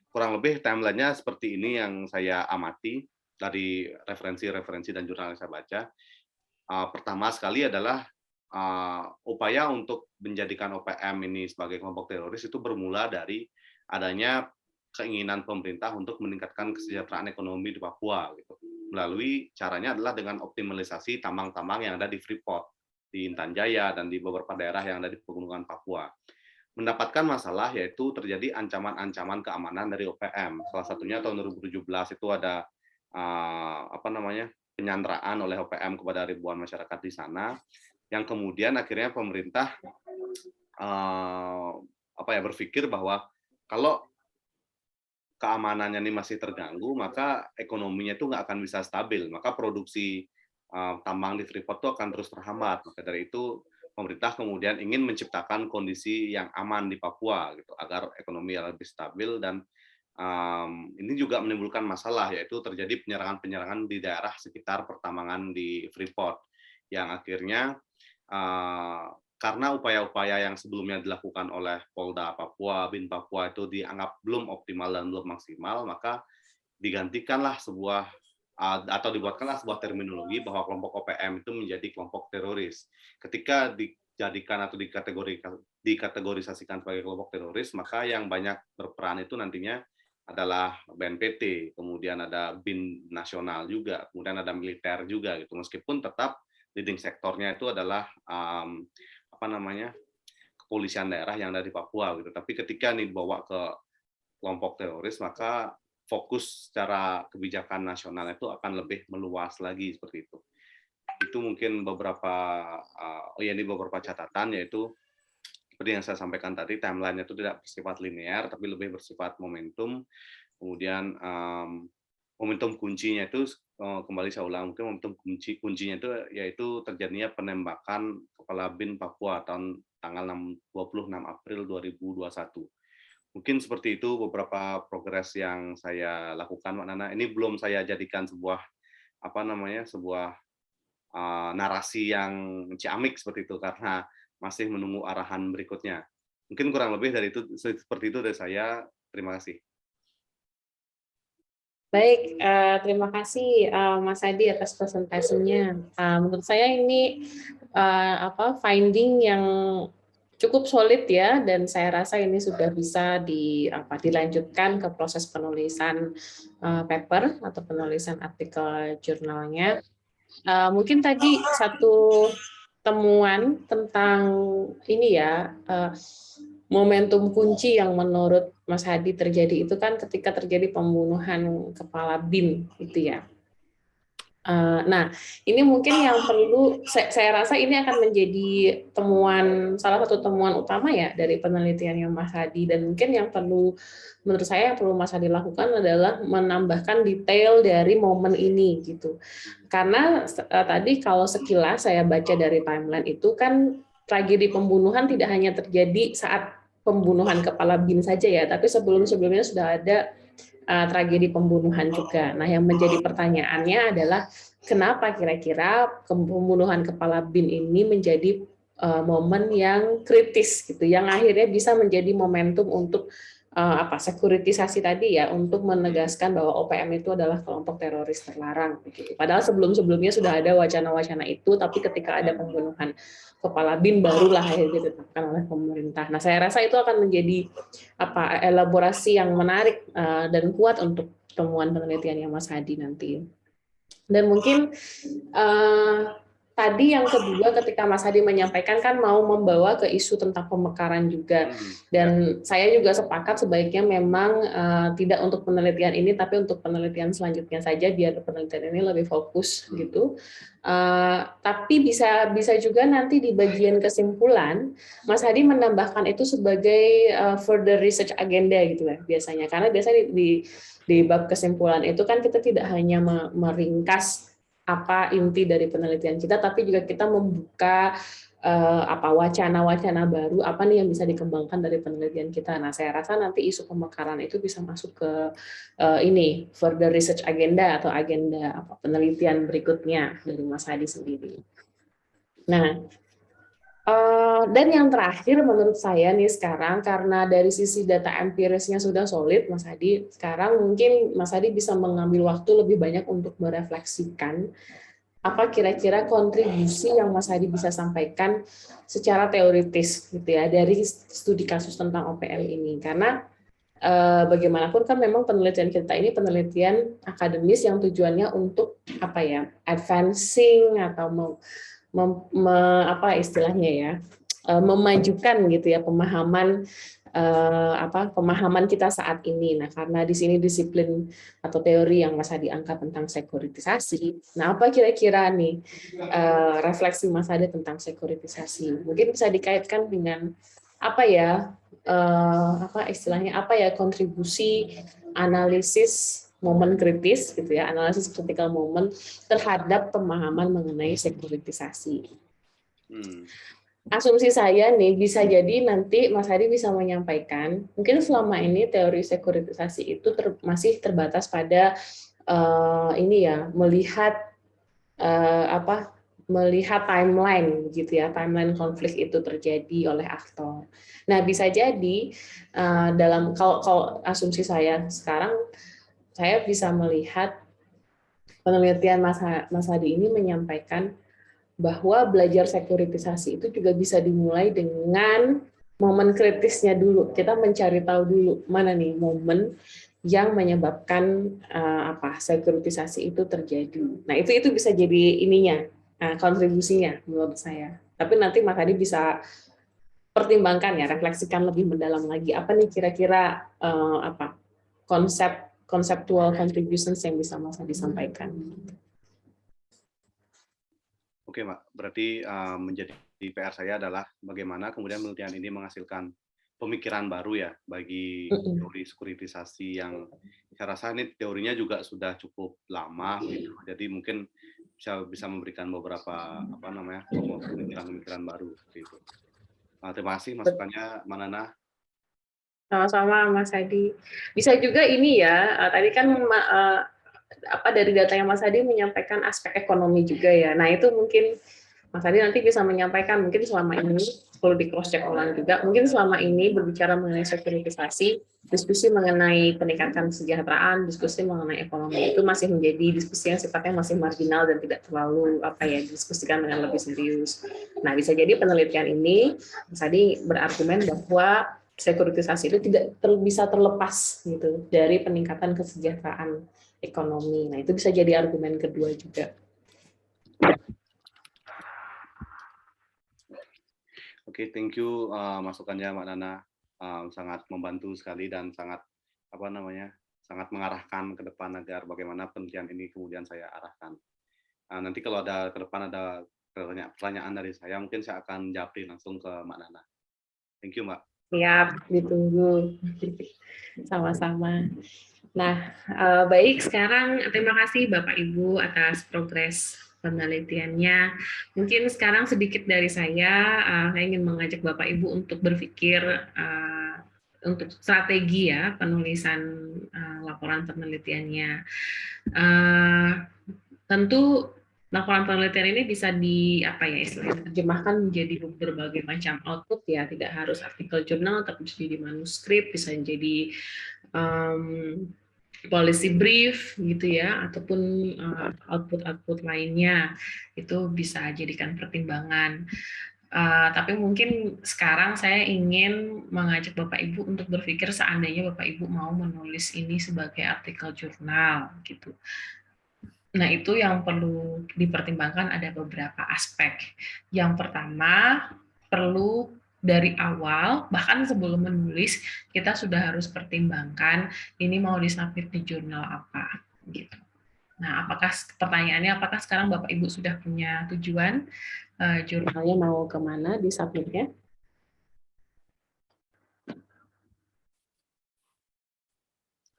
Kurang lebih timeline-nya seperti ini yang saya amati dari referensi-referensi dan jurnal yang saya baca. Pertama sekali adalah upaya untuk menjadikan OPM ini sebagai kelompok teroris itu bermula dari adanya keinginan pemerintah untuk meningkatkan kesejahteraan ekonomi di Papua gitu. Melalui caranya adalah dengan optimalisasi tambang-tambang yang ada di Freeport, di Intan Jaya dan di beberapa daerah yang ada di pegunungan Papua. Mendapatkan masalah yaitu terjadi ancaman-ancaman keamanan dari OPM. Salah satunya tahun 2017 itu ada penyanderaan oleh OPM kepada ribuan masyarakat di sana, yang kemudian akhirnya pemerintah berpikir bahwa kalau keamanannya ini masih terganggu, maka ekonominya itu nggak akan bisa stabil, maka produksi tambang di Freeport itu akan terus terhambat. Maka dari itu pemerintah kemudian ingin menciptakan kondisi yang aman di Papua gitu agar ekonomi lebih stabil, dan ini juga menimbulkan masalah, yaitu terjadi penyerangan-penyerangan di daerah sekitar pertambangan di Freeport yang akhirnya karena upaya-upaya yang sebelumnya dilakukan oleh Polda Papua, Bin Papua itu dianggap belum optimal dan belum maksimal, maka digantikanlah atau dibuatkanlah sebuah terminologi bahwa kelompok OPM itu menjadi kelompok teroris. Ketika dijadikan atau dikategorisasikan sebagai kelompok teroris, maka yang banyak berperan itu nantinya adalah BNPT, kemudian ada BIN nasional juga, kemudian ada militer juga gitu. Meskipun tetap leading sektornya itu adalah kepolisian daerah yang ada di Papua gitu. Tapi ketika ini dibawa ke kelompok teroris, maka fokus secara kebijakan nasional itu akan lebih meluas lagi seperti itu. Itu mungkin beberapa catatan, yaitu seperti yang saya sampaikan tadi, timeline-nya itu tidak bersifat linear, tapi lebih bersifat momentum. Kemudian momentum kuncinya itu, kembali saya ulang, mungkin momentum kuncinya itu yaitu terjadinya penembakan Kepala BIN Papua tanggal 26 April 2021. Mungkin seperti itu beberapa progres yang saya lakukan, Mbak Nana. Ini belum saya jadikan sebuah narasi yang ciamik seperti itu, karena masih menunggu arahan berikutnya. Mungkin kurang lebih dari itu, seperti itu dari saya. Terima kasih. Baik, terima kasih Mas Adi atas presentasinya. Menurut saya ini finding yang cukup solid ya, dan saya rasa ini sudah bisa dilanjutkan ke proses penulisan paper atau penulisan artikel jurnalnya. Mungkin tadi satu temuan tentang ini ya, momentum kunci yang menurut Mas Hadi terjadi itu kan ketika terjadi pembunuhan Kepala BIN itu ya. Nah, ini mungkin yang perlu saya rasa ini akan menjadi salah satu temuan utama ya dari penelitiannya Mas Hadi, dan mungkin yang perlu menurut saya yang perlu Mas Hadi lakukan adalah menambahkan detail dari momen ini gitu. Karena tadi kalau sekilas saya baca dari timeline itu kan tragedi pembunuhan tidak hanya terjadi saat pembunuhan Kepala BIN saja ya, tapi sebelum-sebelumnya sudah ada tragedi pembunuhan juga. Nah, yang menjadi pertanyaannya adalah kenapa kira-kira pembunuhan Kepala BIN ini menjadi momen yang kritis gitu, yang akhirnya bisa menjadi momentum untuk sekuritisasi tadi ya, untuk menegaskan bahwa OPM itu adalah kelompok teroris terlarang gitu. Padahal sebelum-sebelumnya sudah ada wacana-wacana itu, tapi ketika ada pembunuhan Kepala BIN barulah akhirnya ditetapkan oleh pemerintah. Nah, saya rasa itu akan menjadi elaborasi yang menarik dan kuat untuk temuan penelitiannya Mas Hadi nanti. Dan mungkin tadi yang kedua ketika Mas Hadi menyampaikan kan mau membawa ke isu tentang pemekaran juga, dan saya juga sepakat sebaiknya memang tidak untuk penelitian ini tapi untuk penelitian selanjutnya saja biar penelitian ini lebih fokus gitu. Tapi bisa juga nanti di bagian kesimpulan Mas Hadi menambahkan itu sebagai further research agenda gitu ya biasanya, karena biasanya di bab kesimpulan itu kan kita tidak hanya meringkas apa inti dari penelitian kita, tapi juga kita membuka apa wacana-wacana baru, apa nih yang bisa dikembangkan dari penelitian kita. Nah, saya rasa nanti isu pemekaran itu bisa masuk ke ini further research agenda atau agenda apa penelitian berikutnya dari Mas Hadi sendiri. Nah, dan yang terakhir menurut saya nih sekarang, karena dari sisi data empirisnya sudah solid, Mas Hadi, sekarang mungkin Mas Hadi bisa mengambil waktu lebih banyak untuk merefleksikan apa kira-kira kontribusi yang Mas Hadi bisa sampaikan secara teoritis gitu ya dari studi kasus tentang OPM ini. Karena bagaimanapun kan memang penelitian kita ini penelitian akademis yang tujuannya untuk apa ya, advancing atau apa istilahnya ya, memajukan gitu ya pemahaman pemahaman kita saat ini. Nah, karena di sini disiplin atau teori yang Mas Hadi angkat tentang sekuritisasi. Nah, apa kira-kira nih refleksi Mas Hadi tentang sekuritisasi? Mungkin bisa dikaitkan dengan apa ya, apa istilahnya, apa ya kontribusi analisis momen kritis gitu ya, analisis critical moment terhadap pemahaman mengenai sekuritisasi. Asumsi saya nih bisa jadi nanti Mas Hadi bisa menyampaikan mungkin selama ini teori sekuritisasi itu masih terbatas pada ini ya, melihat timeline gitu ya, timeline konflik itu terjadi oleh aktor. Nah, bisa jadi dalam kalau asumsi saya sekarang, saya bisa melihat penelitian Mas Hadi ini menyampaikan bahwa belajar sekuritisasi itu juga bisa dimulai dengan momen kritisnya dulu. Kita mencari tahu dulu mana nih momen yang menyebabkan sekuritisasi itu terjadi. Nah, itu bisa jadi ininya, kontribusinya menurut saya. Tapi nanti Mas Hadi bisa pertimbangkan ya, refleksikan lebih mendalam lagi apa nih kira-kira konseptual contributions yang bisa Mas Hadi sampaikan. Oke, Mbak. Berarti menjadi PR saya adalah bagaimana kemudian penelitian ini menghasilkan pemikiran baru ya bagi teori sekuritisasi yang saya rasa ini teorinya juga sudah cukup lama gitu. Jadi mungkin bisa memberikan beberapa pemikiran-pemikiran baru seperti itu. Terima kasih masukannya, Mbak Nana. Sama-sama Mas Hadi. Bisa juga ini ya, tadi kan dari data yang Mas Hadi menyampaikan aspek ekonomi juga ya. Nah, itu mungkin Mas Hadi nanti bisa menyampaikan mungkin selama ini perlu di cross check ulang juga. Mungkin selama ini berbicara mengenai sekuritisasi, diskusi mengenai peningkatan kesejahteraan, diskusi mengenai ekonomi itu masih menjadi diskusi yang sifatnya masih marginal dan tidak terlalu didiskusikan dengan lebih serius. Nah, bisa jadi penelitian ini Mas Hadi berargumen bahwa sekuritisasi itu tidak bisa terlepas gitu dari peningkatan kesejahteraan ekonomi. Nah, itu bisa jadi argumen kedua juga. Oke, thank you masukannya Mbak Nana, sangat membantu sekali dan sangat sangat mengarahkan ke depan agar bagaimana penelitian ini kemudian saya arahkan. Nanti kalau ke depan ada pertanyaan dari saya, mungkin saya akan japri langsung ke Mbak Nana. Thank you, Mbak. Siap, ditunggu. Sama-sama. Nah, baik, sekarang terima kasih Bapak Ibu atas progres penelitiannya. Mungkin sekarang sedikit dari saya ingin mengajak Bapak Ibu untuk berpikir untuk strategi ya penulisan laporan penelitiannya. Tentu laporan penelitian ini bisa diterjemahkan menjadi berbagai macam output ya, tidak harus artikel jurnal, tapi bisa jadi manuskrip, bisa jadi policy brief gitu ya, ataupun output lainnya, itu bisa jadikan pertimbangan. Tapi mungkin sekarang saya ingin mengajak Bapak Ibu untuk berpikir seandainya Bapak Ibu mau menulis ini sebagai artikel jurnal gitu. Nah, itu yang perlu dipertimbangkan ada beberapa aspek. Yang pertama, perlu dari awal, bahkan sebelum menulis, kita sudah harus pertimbangkan ini mau disubmit di jurnal apa. Gitu. Nah, pertanyaannya, apakah sekarang Bapak Ibu sudah punya tujuan jurnalnya mau kemana disubmitnya?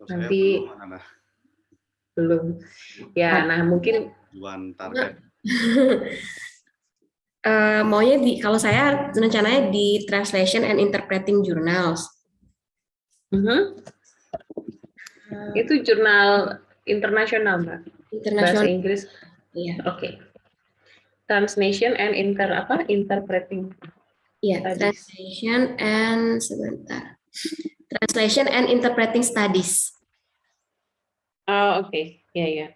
Nanti belum. Ya, nah mungkin tujuan target. Maunya kalau saya rencananya di Translation and Interpreting Journals. Itu jurnal internasional, Mbak. Bahasa Inggris. Iya. Oke. Translation and interpreting. Iya, translation and Translation and Interpreting Studies. Oh, oke. Ya.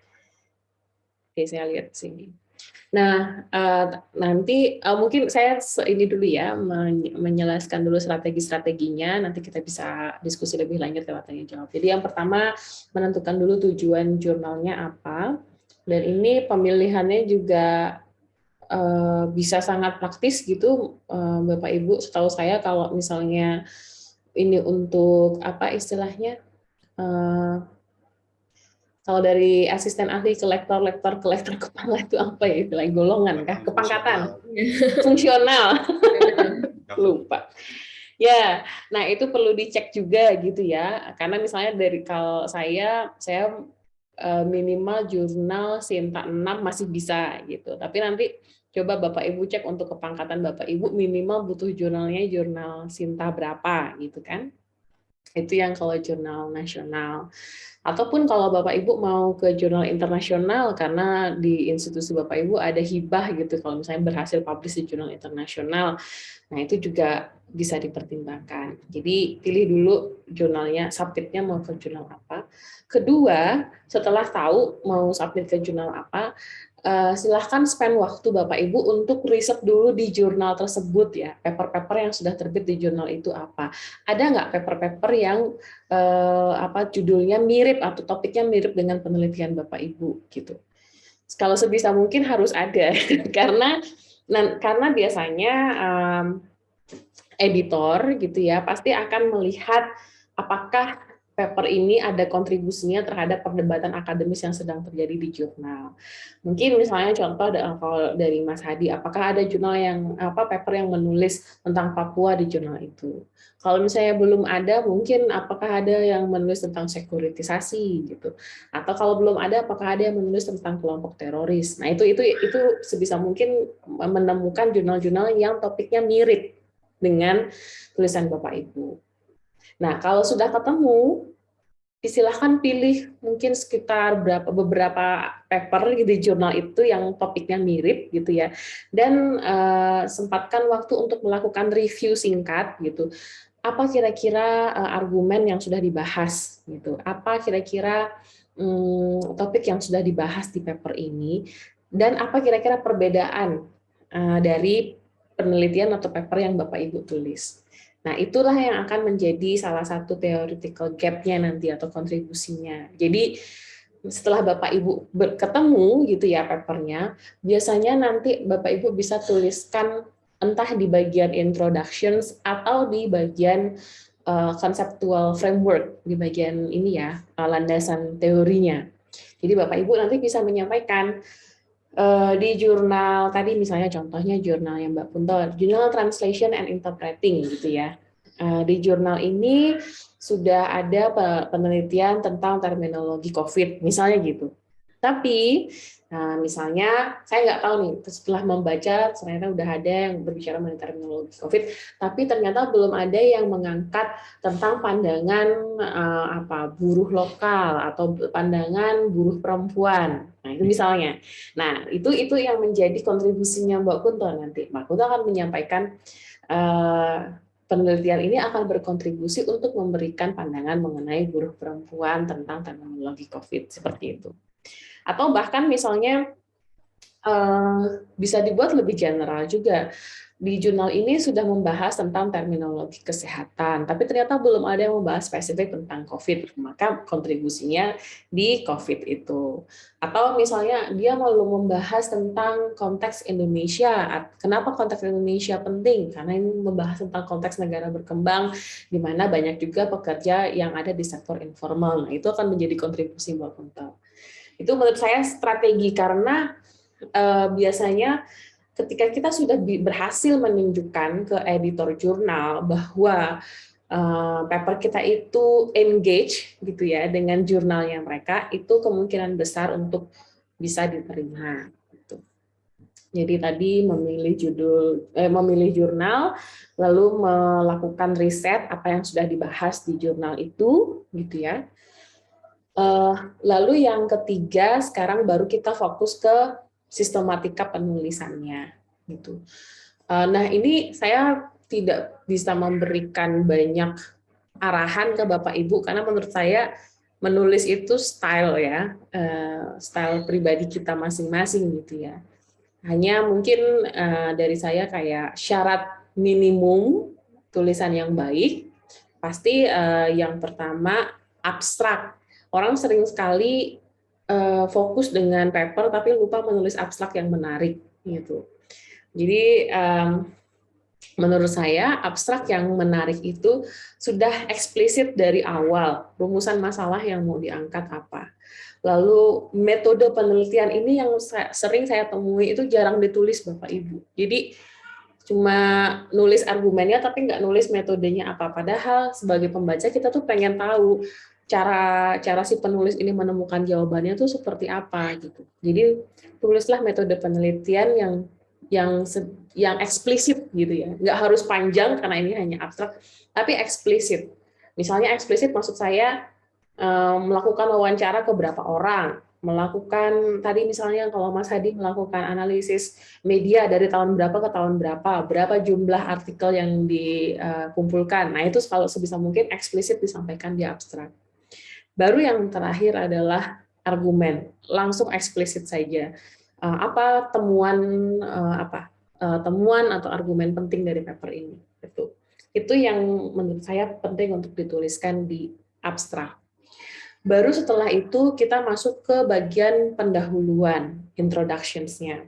Oke, saya lihat sini. Nah, nanti mungkin saya ini dulu ya, menjelaskan dulu strategi-strateginya, nanti kita bisa diskusi lebih lanjut lewat tanya jawab. Jadi yang pertama, menentukan dulu tujuan jurnalnya apa, dan ini pemilihannya juga bisa sangat praktis gitu, Bapak Ibu. Setahu saya kalau misalnya ini untuk apa istilahnya, kalau dari asisten ahli ke lektor kepala itu apa ya istilahnya, golongan kah? Kepangkatan. Fungsional. Lupa. Ya, nah itu perlu dicek juga gitu ya. Karena misalnya dari kalau saya minimal jurnal Sinta 6 masih bisa gitu. Tapi nanti coba Bapak Ibu cek untuk kepangkatan Bapak Ibu minimal butuh jurnalnya jurnal Sinta berapa gitu kan. Itu yang kalau jurnal nasional. Ataupun kalau Bapak Ibu mau ke jurnal internasional karena di institusi Bapak Ibu ada hibah gitu kalau misalnya berhasil publish di jurnal internasional. Nah, itu juga bisa dipertimbangkan. Jadi pilih dulu jurnalnya, submitnya mau ke jurnal apa. Kedua, setelah tahu mau submit ke jurnal apa, silahkan spend waktu Bapak Ibu untuk riset dulu di jurnal tersebut ya, paper-paper yang sudah terbit di jurnal itu apa. Ada nggak paper-paper yang judulnya mirip atau topiknya mirip dengan penelitian Bapak Ibu gitu. Kalau sebisa mungkin harus ada karena biasanya editor gitu ya pasti akan melihat apakah paper ini ada kontribusinya terhadap perdebatan akademis yang sedang terjadi di jurnal. Mungkin misalnya contoh kalau dari Mas Hadi, apakah ada jurnal yang paper yang menulis tentang Papua di jurnal itu? Kalau misalnya belum ada, mungkin apakah ada yang menulis tentang sekuritisasi gitu? Atau kalau belum ada, apakah ada yang menulis tentang kelompok teroris? Nah, itu sebisa mungkin menemukan jurnal-jurnal yang topiknya mirip dengan tulisan Bapak Ibu. Nah, kalau sudah ketemu, silahkan pilih mungkin sekitar beberapa paper di jurnal itu yang topiknya mirip gitu ya, dan sempatkan waktu untuk melakukan review singkat gitu. Apa kira-kira argumen yang sudah dibahas gitu? Apa kira-kira topik yang sudah dibahas di paper ini? Dan apa kira-kira perbedaan dari penelitian atau paper yang Bapak Ibu tulis? Nah, itulah yang akan menjadi salah satu theoretical gap-nya nanti atau kontribusinya. Jadi setelah Bapak Ibu ketemu gitu ya papernya, biasanya nanti Bapak Ibu bisa tuliskan entah di bagian introductions atau di bagian conceptual framework, di bagian ini ya, landasan teorinya. Jadi Bapak Ibu nanti bisa menyampaikan di jurnal tadi misalnya contohnya jurnal yang Mbak Punto, jurnal Translation and Interpreting gitu ya. Di jurnal ini sudah ada penelitian tentang terminologi COVID misalnya gitu. Tapi misalnya saya nggak tahu nih setelah membaca ternyata udah ada yang berbicara mengenai terminologi COVID, tapi ternyata belum ada yang mengangkat tentang pandangan buruh lokal atau pandangan buruh perempuan. Nah, itu misalnya. Nah, itu yang menjadi kontribusinya Mbak Kunto nanti. Mbak Kunto akan menyampaikan penelitian ini akan berkontribusi untuk memberikan pandangan mengenai buruh perempuan tentang terminologi COVID seperti itu. Atau bahkan misalnya bisa dibuat lebih general juga. di jurnal ini sudah membahas tentang terminologi kesehatan, tapi ternyata belum ada yang membahas spesifik tentang COVID, maka kontribusinya di COVID itu. Atau misalnya dia mau membahas tentang konteks Indonesia. Kenapa konteks Indonesia penting? Karena ini membahas tentang konteks negara berkembang, di mana banyak juga pekerja yang ada di sektor informal. Nah, itu akan menjadi kontribusi buat Untel. Itu menurut saya strategi, karena biasanya ketika kita sudah berhasil menunjukkan ke editor jurnal bahwa paper kita itu engage gitu ya dengan jurnalnya mereka, itu kemungkinan besar untuk bisa diterima. Gitu. Jadi tadi memilih jurnal, lalu melakukan riset apa yang sudah dibahas di jurnal itu, gitu ya. Lalu yang ketiga, sekarang baru kita fokus ke sistematika penulisannya gitu. Nah, ini saya tidak bisa memberikan banyak arahan ke Bapak Ibu karena menurut saya menulis itu style ya, style pribadi kita masing-masing gitu ya. Hanya mungkin dari saya kayak syarat minimum tulisan yang baik, pasti yang pertama abstrak. Orang sering sekali fokus dengan paper tapi lupa menulis abstrak yang menarik gitu. Jadi menurut saya abstrak yang menarik itu sudah eksplisit dari awal rumusan masalah yang mau diangkat apa. Lalu metode penelitian ini yang sering saya temui itu jarang ditulis Bapak Ibu. Jadi cuma nulis argumennya tapi nggak nulis metodenya apa. Padahal sebagai pembaca kita tuh pengen tahu cara si penulis ini menemukan jawabannya tuh seperti apa gitu. Jadi tulislah metode penelitian yang eksplisit gitu ya. Nggak harus panjang karena ini hanya abstrak, tapi eksplisit. Misalnya eksplisit maksud saya melakukan wawancara ke berapa orang, melakukan tadi misalnya kalau Mas Hadi melakukan analisis media dari tahun berapa ke tahun berapa jumlah artikel yang dikumpulkan. Nah, itu kalau sebisa mungkin eksplisit disampaikan di abstrak. Baru yang terakhir adalah argumen, langsung eksplisit saja. Apa temuan atau argumen penting dari paper ini. Itu yang menurut saya penting untuk dituliskan di abstrak. Baru setelah itu kita masuk ke bagian pendahuluan, introductions-nya.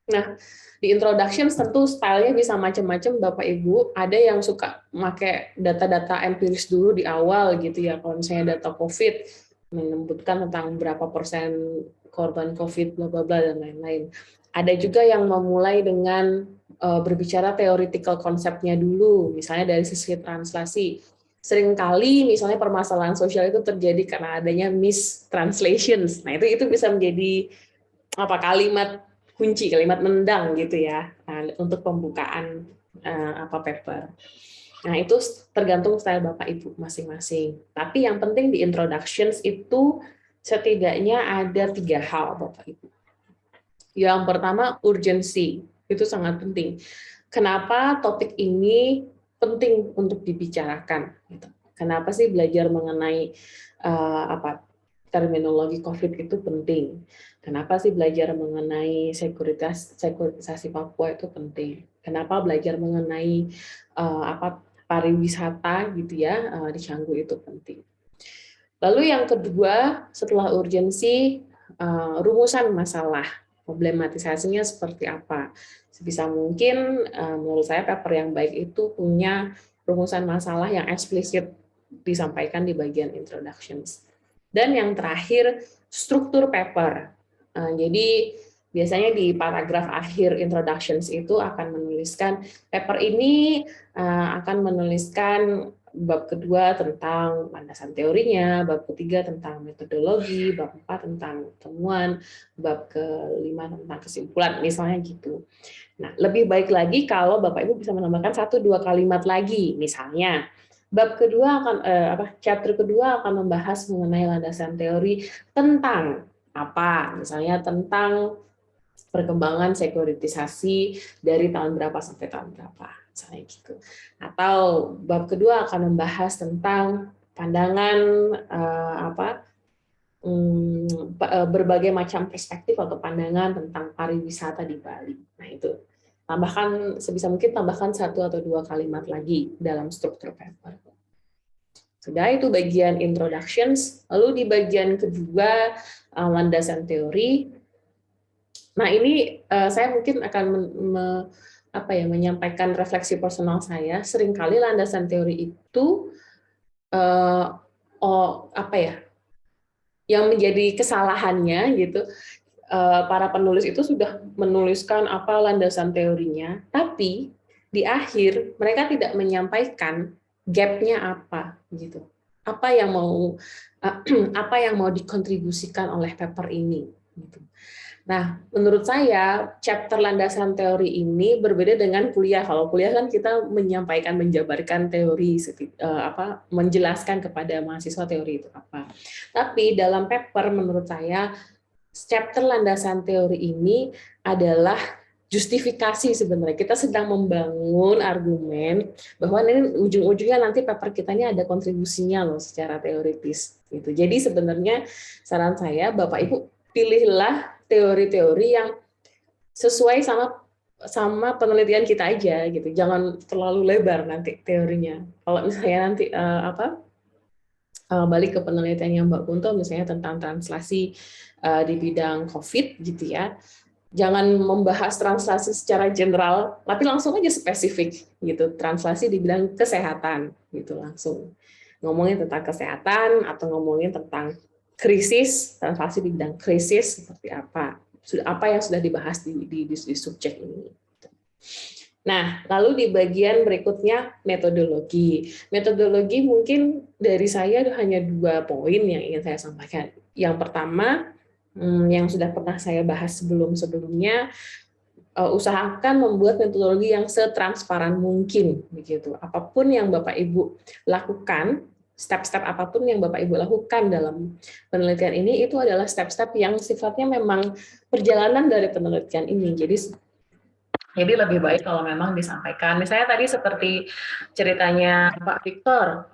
Nah, di introductions tentu stylenya bisa macam-macam Bapak Ibu. Ada yang suka pakai data-data empiris dulu di awal gitu ya. Kalau misalnya data COVID menyebutkan tentang berapa persen korban COVID, bla bla bla dan lain-lain. Ada juga yang memulai dengan berbicara theoretical konsepnya dulu, misalnya dari sisi translasi. Seringkali misalnya permasalahan sosial itu terjadi karena adanya mistranslations. Nah, itu bisa menjadi kalimat kunci, kalimat nendang gitu ya, untuk pembukaan paper. Nah, itu tergantung style Bapak Ibu masing-masing. Tapi yang penting di introductions itu setidaknya ada 3 hal Bapak Ibu. Yang pertama, urgency. Itu sangat penting. Kenapa topik ini penting untuk dibicarakan? Kenapa sih belajar mengenai terminologi COVID itu penting? Kenapa sih belajar mengenai sekuritisasi Papua itu penting? Kenapa belajar mengenai pariwisata gitu ya di Canggu itu penting? Lalu yang kedua, setelah urgensi, rumusan masalah, problematisasinya seperti apa? Sebisa mungkin menurut saya paper yang baik itu punya rumusan masalah yang eksplisit disampaikan di bagian introductions. Dan yang terakhir, struktur paper. Jadi biasanya di paragraf akhir introductions itu akan menuliskan paper ini akan menuliskan bab kedua tentang landasan teorinya, bab ketiga tentang metodologi, bab 4 tentang temuan, bab kelima tentang kesimpulan, misalnya gitu. Nah, lebih baik lagi kalau Bapak Ibu bisa menambahkan 1-2 kalimat lagi, misalnya bab kedua chapter kedua akan membahas mengenai landasan teori tentang apa, misalnya tentang perkembangan sekuritisasi dari tahun berapa sampai tahun berapa, misalnya gitu. Atau bab kedua akan membahas tentang pandangan berbagai macam perspektif atau pandangan tentang pariwisata di Bali. Nah, itu tambahkan sebisa mungkin tambahkan 1 atau 2 kalimat lagi dalam struktur paper. Sudah, itu bagian introductions. Lalu di bagian kedua, landasan teori. Nah, ini saya mungkin akan menyampaikan refleksi personal saya. Seringkali landasan teori itu yang menjadi kesalahannya gitu. Para penulis itu sudah menuliskan apa landasan teorinya, tapi di akhir mereka tidak menyampaikan gap-nya apa gitu. Apa yang mau dikontribusikan oleh paper ini gitu. Nah, menurut saya chapter landasan teori ini berbeda dengan kuliah. Kalau kuliah kan kita menjabarkan teori, menjelaskan kepada mahasiswa teori itu apa. Tapi dalam paper menurut saya chapter landasan teori ini adalah justifikasi sebenarnya. Kita sedang membangun argumen bahwa ini ujung-ujungnya nanti paper kita ini ada kontribusinya loh secara teoritis gitu. Jadi sebenarnya saran saya Bapak Ibu pilihlah teori-teori yang sesuai sama penelitian kita aja gitu. Jangan terlalu lebar nanti teorinya. Kalau misalnya nanti balik ke penelitiannya Mbak Kunto misalnya tentang translasi di bidang COVID gitu ya. Jangan membahas translasi secara general, tapi langsung aja spesifik gitu. Translasi di bidang kesehatan gitu langsung. Ngomongin tentang kesehatan atau ngomongin tentang krisis, translasi di bidang krisis seperti apa. Apa yang sudah dibahas di subjek ini. Nah, lalu di bagian berikutnya metodologi. Metodologi mungkin dari saya hanya 2 poin yang ingin saya sampaikan. Yang pertama, yang sudah pernah saya bahas sebelumnya, usahakan membuat metodologi yang setransparan mungkin begitu. Apapun yang Bapak Ibu lakukan, step-step apapun yang Bapak Ibu lakukan dalam penelitian ini itu adalah step-step yang sifatnya memang perjalanan dari penelitian ini. Jadi lebih baik kalau memang disampaikan. Misalnya tadi seperti ceritanya Pak Victor,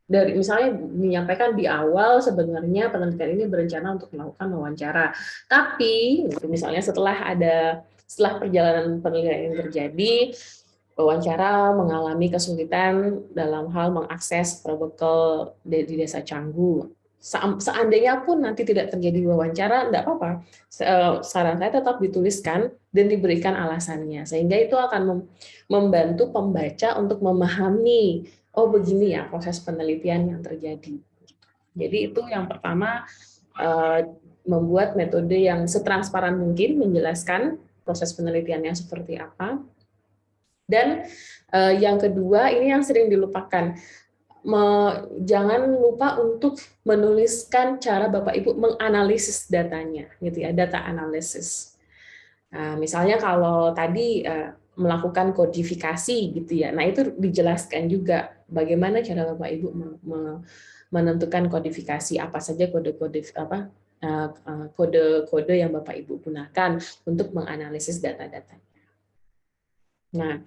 dari misalnya menyampaikan di awal sebenarnya penelitian ini berencana untuk melakukan wawancara. Tapi misalnya setelah perjalanan penelitian yang terjadi, wawancara mengalami kesulitan dalam hal mengakses probekal di Desa Canggu. Seandainya pun nanti tidak terjadi wawancara, enggak apa-apa. Saran saya tetap dituliskan dan diberikan alasannya. Sehingga itu akan membantu pembaca untuk memahami, oh begini ya proses penelitian yang terjadi. Jadi itu yang pertama, membuat metode yang setransparan mungkin, menjelaskan proses penelitiannya seperti apa. Dan yang kedua, ini yang sering dilupakan, jangan lupa untuk menuliskan cara Bapak Ibu menganalisis datanya, gitu ya, data analisis. Nah, misalnya kalau tadi melakukan kodifikasi, gitu ya, nah itu dijelaskan juga bagaimana cara Bapak Ibu menentukan kodifikasi, apa saja kode-kode yang Bapak Ibu gunakan untuk menganalisis data-datanya. Nah,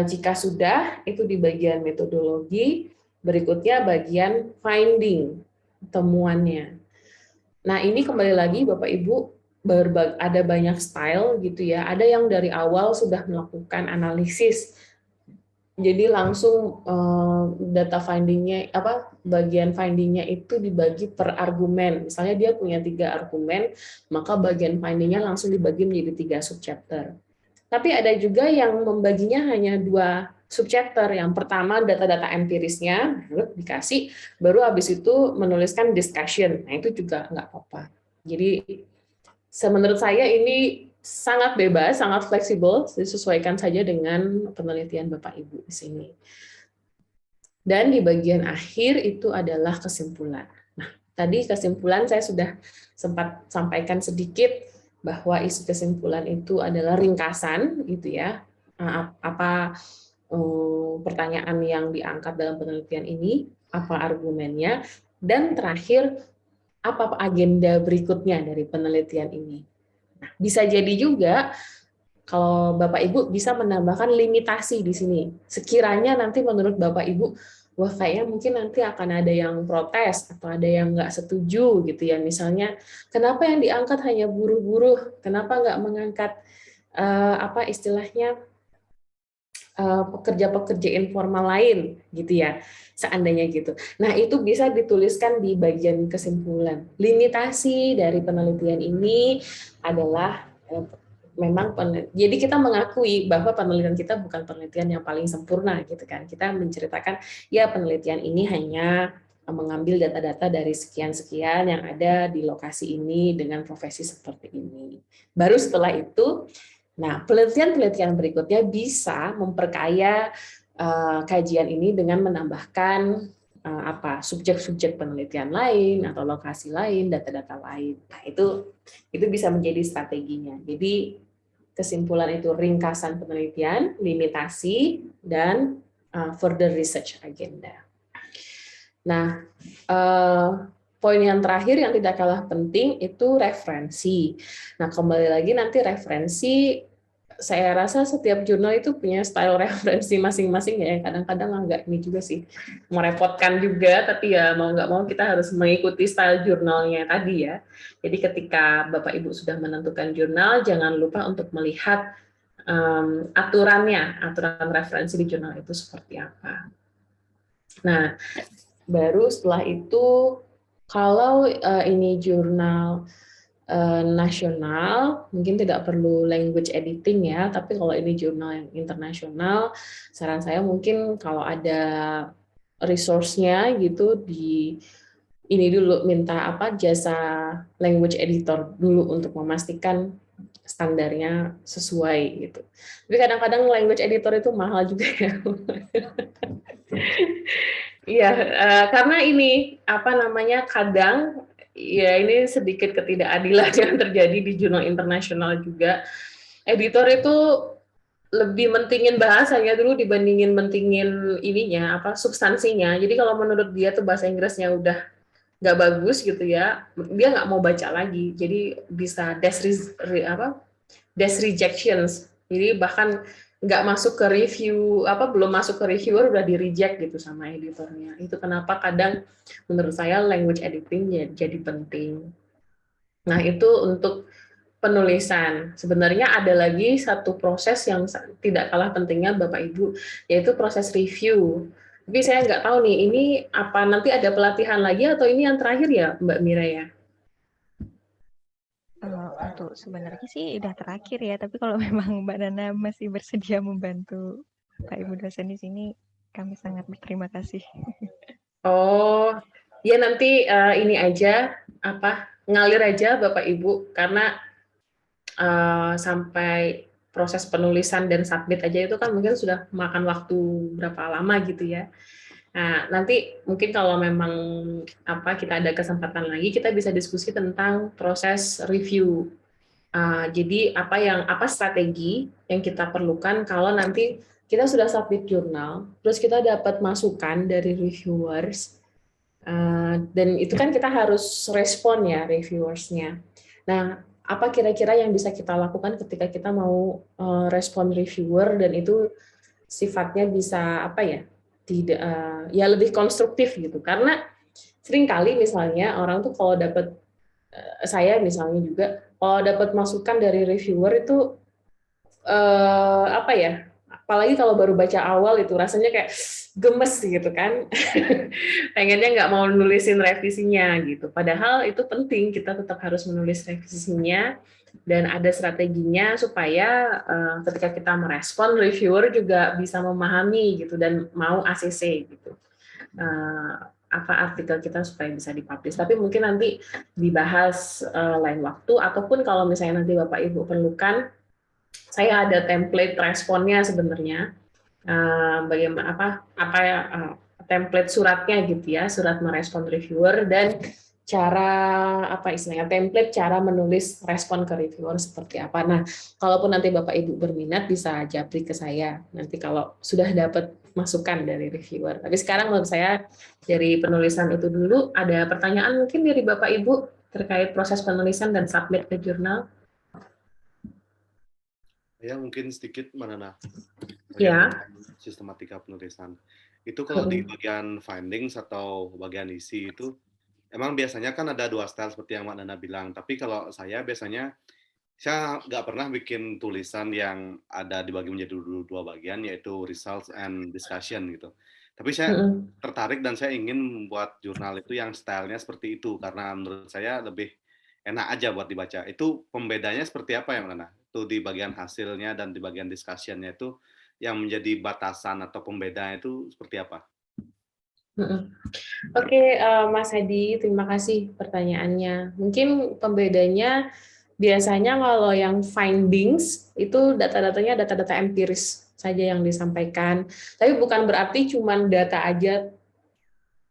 jika sudah itu di bagian metodologi, berikutnya bagian finding, temuannya. Nah, ini kembali lagi Bapak Ibu ada banyak style gitu ya. Ada yang dari awal sudah melakukan analisis. Jadi langsung data findingnya bagian findingnya itu dibagi per argumen. Misalnya dia punya 3 argumen, maka bagian findingnya langsung dibagi menjadi 3 subchapter. Tapi ada juga yang membaginya hanya 2 subchapter. Yang pertama data-data empirisnya dikasih, baru habis itu menuliskan discussion. Nah itu juga nggak apa-apa. Jadi menurut saya ini sangat bebas, sangat fleksibel, disesuaikan saja dengan penelitian Bapak Ibu di sini. Dan di bagian akhir itu adalah kesimpulan. Nah tadi kesimpulan saya sudah sempat sampaikan sedikit bahwa isi kesimpulan itu adalah ringkasan, gitu ya. Apa pertanyaan yang diangkat dalam penelitian ini, apa argumennya, dan terakhir apa agenda berikutnya dari penelitian ini. Nah, bisa jadi juga kalau Bapak Ibu bisa menambahkan limitasi di sini. Sekiranya nanti menurut Bapak Ibu, wah kayaknya mungkin nanti akan ada yang protes atau ada yang nggak setuju gitu ya. Misalnya, kenapa yang diangkat hanya buruh-buruh? Kenapa nggak mengangkat apa istilahnya pekerja-pekerja informal lain gitu ya, seandainya gitu. Nah, itu bisa dituliskan di bagian kesimpulan. Limitasi dari penelitian ini adalah memang jadi kita mengakui bahwa penelitian kita bukan penelitian yang paling sempurna gitu kan. Kita menceritakan ya penelitian ini hanya mengambil data-data dari sekian-sekian yang ada di lokasi ini dengan profesi seperti ini. Baru setelah itu, nah, penelitian-penelitian berikutnya bisa memperkaya kajian ini dengan menambahkan subjek-subjek penelitian lain atau lokasi lain, data-data lain. Nah, itu bisa menjadi strateginya. Jadi kesimpulan itu ringkasan penelitian, limitasi, dan further research agenda. Nah, poin yang terakhir yang tidak kalah penting itu referensi. Nah, kembali lagi nanti referensi, saya rasa setiap jurnal itu punya style referensi masing-masing ya. Kadang-kadang agak ini juga sih, merepotkan juga, tapi ya mau nggak mau kita harus mengikuti style jurnalnya tadi ya. Jadi ketika Bapak Ibu sudah menentukan jurnal, jangan lupa untuk melihat aturan referensi di jurnal itu seperti apa. Nah, baru setelah itu, kalau ini jurnal nasional, mungkin tidak perlu language editing ya, tapi kalau ini jurnal yang internasional, saran saya mungkin kalau ada resource-nya gitu ini dulu minta jasa language editor dulu untuk memastikan standarnya sesuai gitu. Tapi kadang-kadang language editor itu mahal juga ya. Iya, karena ini kadang ya ini sedikit ketidakadilan yang terjadi di jurnal internasional juga. Editor itu lebih mentingin bahasanya dulu dibandingin mentingin substansinya. Jadi kalau menurut dia tuh bahasa Inggrisnya udah nggak bagus gitu ya, dia nggak mau baca lagi. Jadi bisa desk rejections. Jadi bahkan nggak masuk ke review, belum masuk ke reviewer udah di reject gitu sama editornya. Itu kenapa kadang menurut saya language editing jadi penting. Nah, itu untuk penulisan. Sebenarnya ada lagi satu proses yang tidak kalah pentingnya Bapak Ibu, yaitu proses review. Tapi saya nggak tahu nih, ini apa nanti ada pelatihan lagi atau ini yang terakhir ya Mbak Mira ya? Untuk sebenarnya sih udah terakhir ya, tapi kalau memang Mbak Nana masih bersedia membantu Pak Ibu dosen di sini, kami sangat berterima kasih. Oh, ya nanti ini aja ngalir aja Bapak Ibu, karena sampai proses penulisan dan submit aja itu kan mungkin sudah makan waktu berapa lama gitu ya. Nah, nanti mungkin kalau memang kita ada kesempatan lagi, kita bisa diskusi tentang proses review. Jadi apa strategi yang kita perlukan kalau nanti kita sudah submit jurnal, terus kita dapat masukan dari reviewers, dan itu kan kita harus respon ya reviewersnya. Nah, apa kira-kira yang bisa kita lakukan ketika kita mau respon reviewer dan itu sifatnya bisa tidak lebih konstruktif gitu, karena seringkali misalnya orang tuh kalau dapat saya misalnya juga kalau dapat masukan dari reviewer itu apalagi kalau baru baca awal itu rasanya kayak gemes gitu kan. Pengennya nggak mau nulisin revisinya gitu, padahal itu penting, kita tetap harus menulis revisinya dan ada strateginya supaya ketika kita merespon, reviewer juga bisa memahami gitu dan mau ACC gitu artikel kita supaya bisa dipublish. Tapi mungkin nanti dibahas lain waktu, ataupun kalau misalnya nanti Bapak Ibu perlukan, saya ada template responnya sebenarnya, bagaimana template suratnya gitu ya, surat merespon reviewer dan cara template cara menulis respon ke reviewer seperti apa. Nah, kalaupun nanti Bapak Ibu berminat bisa japri ke saya nanti kalau sudah dapat masukan dari reviewer. Tapi sekarang menurut saya dari penulisan itu dulu, ada pertanyaan mungkin dari Bapak Ibu terkait proses penulisan dan submit ke jurnal? Ya mungkin sedikit Nana. Ya. Sistematika penulisan. Itu kalau di bagian findings atau bagian isi itu, emang biasanya kan ada dua style seperti yang Mbak Nana bilang. Tapi kalau saya biasanya Saya nggak pernah bikin tulisan yang ada dibagi menjadi dua bagian, yaitu results and discussion gitu. Tapi saya tertarik dan saya ingin membuat jurnal itu yang stylenya seperti itu, karena menurut saya lebih enak aja buat dibaca. Itu pembedanya seperti apa ya, Mbak Nana? Itu di bagian hasilnya dan di bagian discussion-nya itu yang menjadi batasan atau pembedanya itu seperti apa? Oke, Mas Hadi, terima kasih pertanyaannya. Mungkin pembedanya biasanya kalau yang findings itu data-datanya data-data empiris saja yang disampaikan. Tapi bukan berarti cuma data aja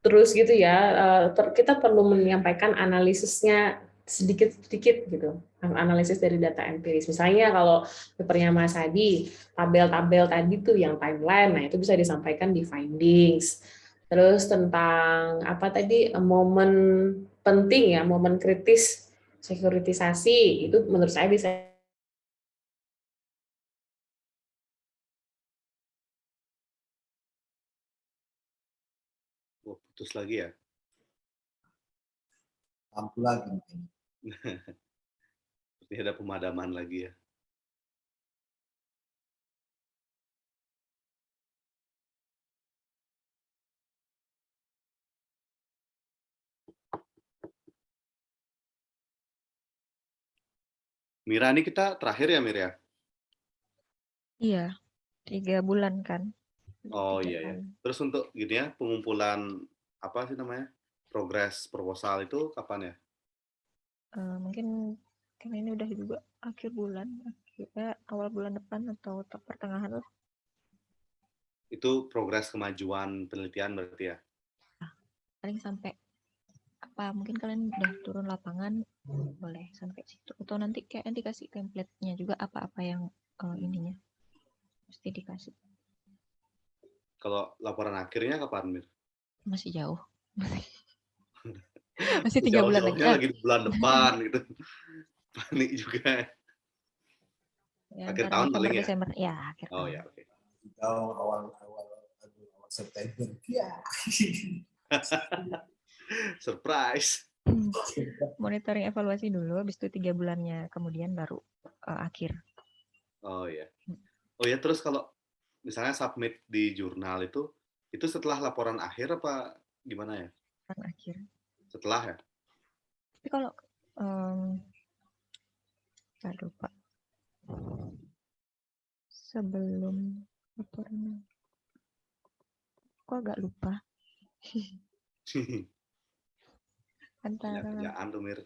terus gitu ya. Kita perlu menyampaikan analisisnya sedikit-sedikit gitu. Analisis dari data empiris. Misalnya kalau papernya Mas Hadi, tabel-tabel tadi tuh yang timeline, nah itu bisa disampaikan di findings. Terus tentang apa tadi, momen penting ya, momen kritis sekuritisasi, itu menurut saya bisa Putus lagi ya? Lampu lagi. Seperti ada pemadaman lagi ya. Mira, ini kita terakhir ya, Mira? Iya, 3 bulan kan. Oh 3 iya ya. kali. Terus untuk gini ya, pengumpulan apa sih namanya? Progres proposal itu kapan ya? Mungkin kan ini udah juga akhir bulan, akhirnya awal bulan depan atau pertengahan lah. Itu progres kemajuan penelitian berarti ya? Paling sampai apa, mungkin kalian udah turun lapangan, boleh sampai situ. Atau nanti kayak dikasih template-nya juga apa-apa yang ininya mesti dikasih. Kalau laporan akhirnya kapan, Mir? Masih jauh. Masih 3 bulan lagi. Jauh-jauhnya lagi di bulan depan gitu. Panik juga. Ya, Akhir antara tahun November paling ya? Desember ya, akhir Oh tahun. ya, oke. Awal September. Ya. Surprise. Monitoring evaluasi dulu, habis itu 3 bulannya kemudian baru akhir. Oh ya. Oh ya, terus kalau misalnya submit di jurnal itu setelah laporan akhir apa gimana ya? Kan akhir. Setelah ya? Tapi kalau saya lupa. Sebelum laporan. Kok agak lupa? Antara Kerjaan tuh, Mir.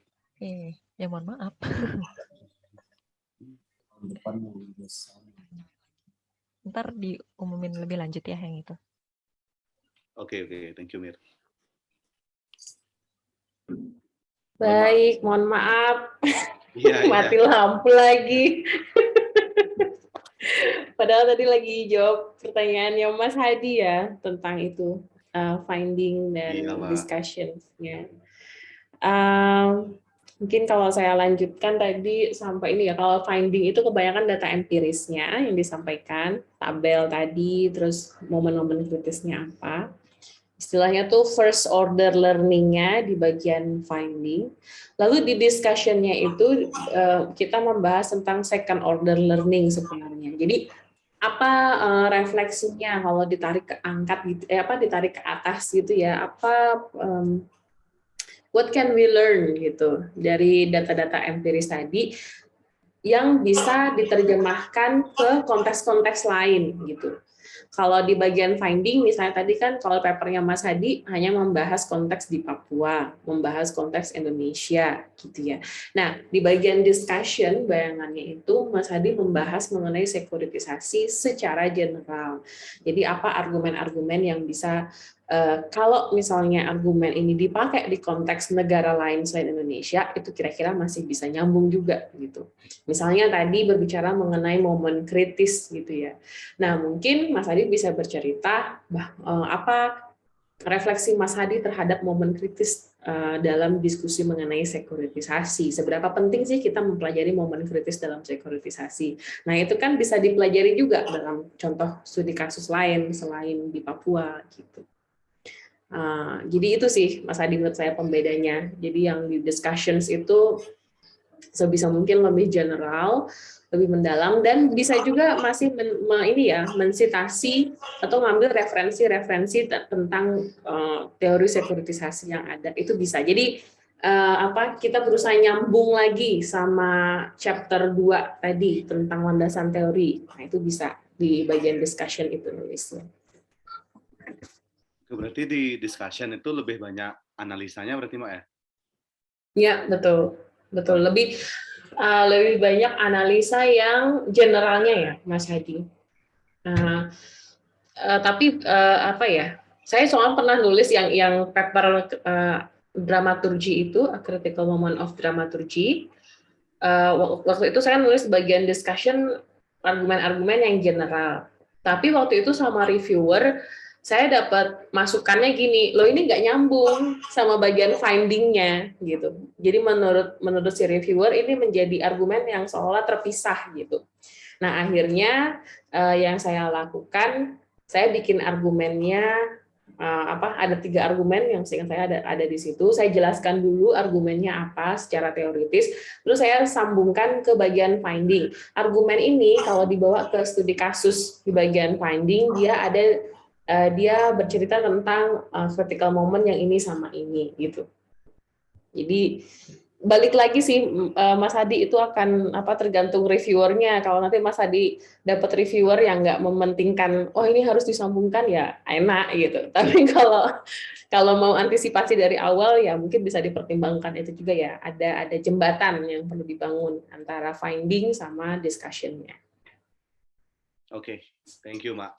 ya mohon maaf. Depan mau besar. Ntar diumumin lebih lanjut ya yang itu. Oke, thank you, Mir. baik, mohon maaf. Iya, Mati lampu lagi. Padahal tadi lagi jawab pertanyaannya Mas Hadi ya tentang itu, finding dan Iya, discussion-nya. Mungkin kalau saya lanjutkan tadi sampai ini ya, kalau finding itu kebanyakan data empirisnya yang disampaikan, tabel tadi, terus momen-momen kritisnya apa. Istilahnya tuh first order learning-nya di bagian finding. Lalu di discussion-nya itu kita membahas tentang second order learning sebenarnya. Jadi apa refleksinya kalau ditarik ke angkat gitu, ditarik ke atas gitu ya, apa what can we learn gitu dari data-data empiris tadi yang bisa diterjemahkan ke konteks-konteks lain gitu. Kalau di bagian finding, misalnya tadi kan kalau papernya Mas Hadi hanya membahas konteks di Papua, membahas konteks Indonesia, gitu ya. Nah, di bagian discussion, bayangannya itu Mas Hadi membahas mengenai sekuritisasi secara general. Jadi apa argumen-argumen yang bisa, kalau misalnya argumen ini dipakai di konteks negara lain selain Indonesia, itu kira-kira masih bisa nyambung juga, gitu. Misalnya tadi berbicara mengenai momen kritis, gitu ya. Nah, mungkin Mas Hadi bisa bercerita apa refleksi Mas Hadi terhadap momen kritis dalam diskusi mengenai sekuritisasi. Seberapa penting sih kita mempelajari momen kritis dalam sekuritisasi? Nah, itu kan bisa dipelajari juga dalam contoh studi kasus lain selain di Papua gitu. Jadi itu sih Mas Hadi menurut saya pembedanya. Jadi yang di discussions itu sebisa mungkin lebih general, lebih mendalam, dan bisa juga masih mensitasi atau ngambil referensi-referensi tentang teori sekuritisasi yang ada, itu bisa. Jadi kita berusaha nyambung lagi sama chapter 2 tadi tentang landasan teori. Nah, itu bisa di bagian discussion itu nulisnya. Berarti di discussion itu lebih banyak analisanya berarti Mbak ya? Ya, betul. Betul. Lebih banyak analisa yang generalnya ya, Mas Hadi. Tapi saya soalnya pernah nulis yang paper dramaturgi itu, A Critical Moment of Dramaturgy. Waktu itu saya nulis bagian discussion argumen-argumen yang general. Tapi waktu itu sama reviewer, saya dapat masukannya gini, loh ini nggak nyambung sama bagian finding-nya gitu. Jadi menurut si reviewer ini menjadi argumen yang seolah terpisah gitu. Nah akhirnya yang saya lakukan, saya bikin argumennya ada 3 argumen yang seingat saya ada di situ. Saya jelaskan dulu argumennya apa secara teoritis, terus saya sambungkan ke bagian finding. Argumen ini kalau dibawa ke studi kasus di bagian finding, dia bercerita tentang critical moment yang ini sama ini gitu. Jadi balik lagi sih Mas Hadi, itu akan tergantung reviewernya. Kalau nanti Mas Hadi dapat reviewer yang nggak mementingkan ini harus disambungkan, ya enak gitu. Tapi kalau mau antisipasi dari awal ya mungkin bisa dipertimbangkan itu juga ya, ada jembatan yang perlu dibangun antara finding sama discussion-nya. Oke, thank you Mbak.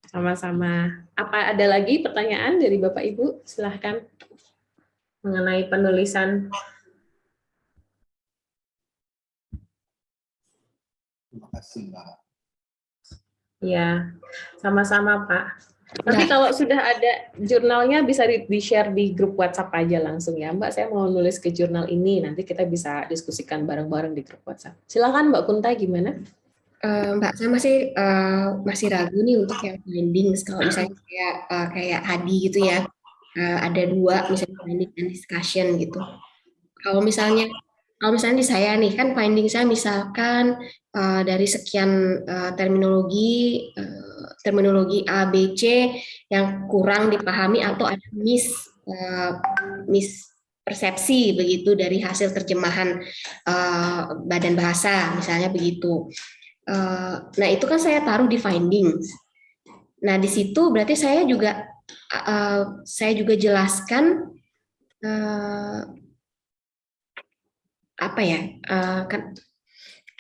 Sama-sama. Apa ada lagi pertanyaan dari Bapak Ibu? Silahkan. Mengenai penulisan. Terima kasih, Mbak. Ya, sama-sama Pak. Tapi kalau sudah ada jurnalnya bisa di-share di grup WhatsApp aja langsung ya. Mbak, saya mau nulis ke jurnal ini, nanti kita bisa diskusikan bareng-bareng di grup WhatsApp. Silakan Mbak Kunta, gimana? Mbak, saya masih ragu nih untuk yang findings. Kalau misalnya kayak Hadi gitu ya, ada 2 misalnya finding dan discussion gitu. Kalau misalnya di saya nih kan finding saya misalkan dari sekian terminologi A, B, C yang kurang dipahami atau ada mispersepsi begitu dari hasil terjemahan badan bahasa misalnya begitu. Nah itu kan saya taruh di findings. Nah di situ berarti saya juga jelaskan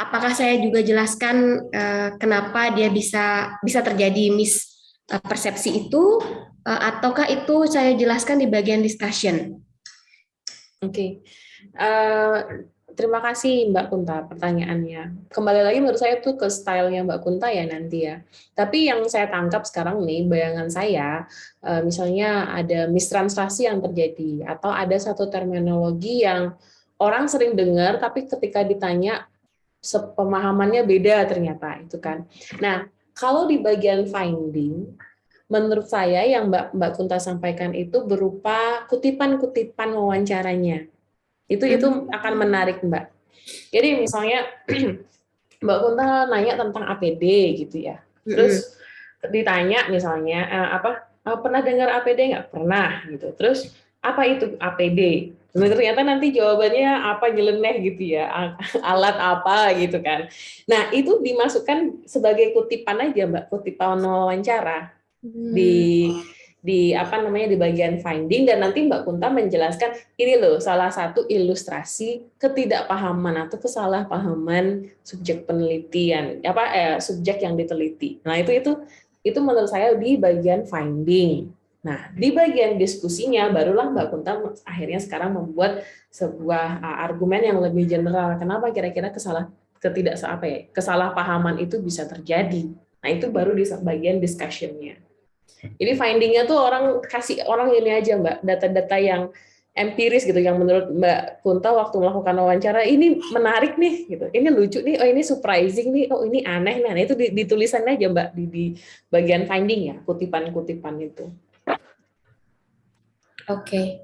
apakah saya juga jelaskan kenapa dia bisa terjadi mispersepsi itu, ataukah itu saya jelaskan di bagian discussion? Oke. Terima kasih Mbak Kunta pertanyaannya. Kembali lagi menurut saya itu ke stylenya Mbak Kunta ya nanti ya. Tapi yang saya tangkap sekarang nih, bayangan saya, misalnya ada mistranslasi yang terjadi, atau ada satu terminologi yang orang sering dengar, tapi ketika ditanya, pemahamannya beda ternyata, itu kan. Nah, kalau di bagian finding, menurut saya yang Mbak Kunta sampaikan itu berupa kutipan-kutipan wawancaranya. Itu akan menarik Mbak. Jadi misalnya Mbak Kunta nanya tentang APD gitu ya. Terus ditanya misalnya pernah dengar APD nggak? Pernah gitu. Terus apa itu APD? Ternyata nanti jawabannya apa, nyeleneh gitu ya, alat apa gitu kan. Nah itu dimasukkan sebagai kutipan aja Mbak, kutipan wawancara di bagian finding, dan nanti Mbak Kunta menjelaskan ini loh salah satu ilustrasi ketidakpahaman atau kesalahpahaman subjek penelitian, subjek yang diteliti. Nah itu menurut saya di bagian finding. Nah di bagian diskusinya barulah Mbak Kunta akhirnya sekarang membuat sebuah argumen yang lebih general. Kenapa kira-kira kesalahpahaman itu bisa terjadi? Nah itu baru di bagian discussion-nya. Jadi finding-nya tuh kasih orang ini aja Mbak, data-data yang empiris gitu, yang menurut Mbak Kunta waktu melakukan wawancara, ini menarik nih, gitu, ini lucu nih, ini surprising nih, ini aneh, nah itu ditulisan aja Mbak di bagian finding ya, kutipan-kutipan itu. Oke,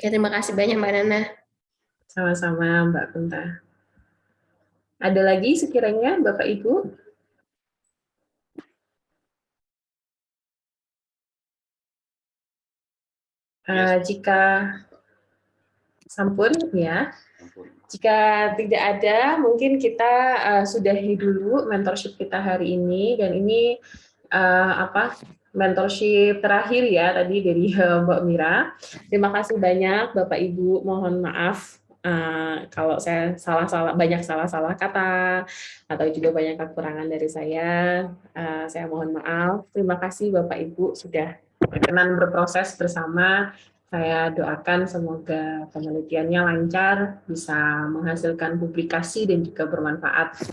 terima kasih banyak Mbak Nana. Sama-sama Mbak Kunta. Ada lagi sekiranya Bapak Ibu? Jika sampun ya. Jika tidak ada, mungkin kita sudahi dulu mentorship kita hari ini, dan ini mentorship terakhir ya tadi dari Mbak Mira. Terima kasih banyak Bapak Ibu, mohon maaf kalau saya banyak salah kata atau juga banyak kekurangan dari saya mohon maaf. Terima kasih Bapak Ibu sudah berkenan berproses bersama. Saya doakan semoga penelitiannya lancar, bisa menghasilkan publikasi dan juga bermanfaat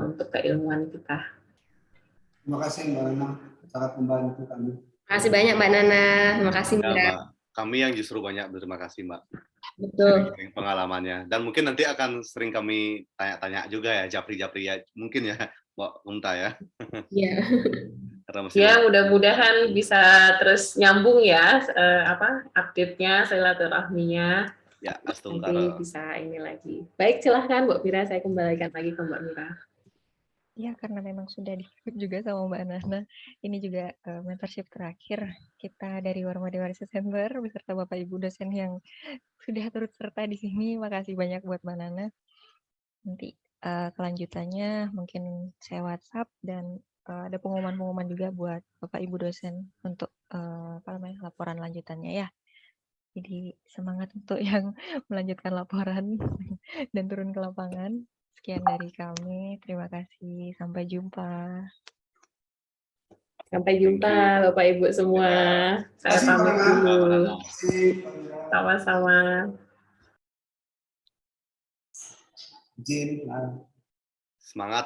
untuk keilmuan kita. Terima kasih Mbak Nana, sangat membantu kami. Terima kasih banyak Mbak Nana, terima kasih Ya, Mira. Mbak. Kami yang justru banyak berterima kasih Mbak. Betul. Pengalamannya. Dan mungkin nanti akan sering kami tanya-tanya juga ya, japri-japri ya, mungkin ya Mbak Kunta ya. Iya. Ya, mudah-mudahan bisa terus nyambung ya update-nya, silaturahminya. Ya, nanti bisa ini lagi. Baik, silahkan Mbak Mira, saya kembalikan lagi ke Mbak Mira. Ya, karena memang sudah disebut juga sama Mbak Nana, ini juga mentorship terakhir kita dari Warma Dewa Center beserta Bapak Ibu dosen yang sudah turut serta di sini. Makasih banyak buat Mbak Nana. Nanti kelanjutannya mungkin saya WhatsApp dan ada pengumuman-pengumuman juga buat Bapak Ibu dosen untuk laporan lanjutannya ya. Jadi semangat untuk yang melanjutkan laporan dan turun ke lapangan. Sekian dari kami. Terima kasih. Sampai jumpa. Sampai jumpa Bapak Ibu semua. Saya pamit dulu. Sama-sama. Jin. Semangat.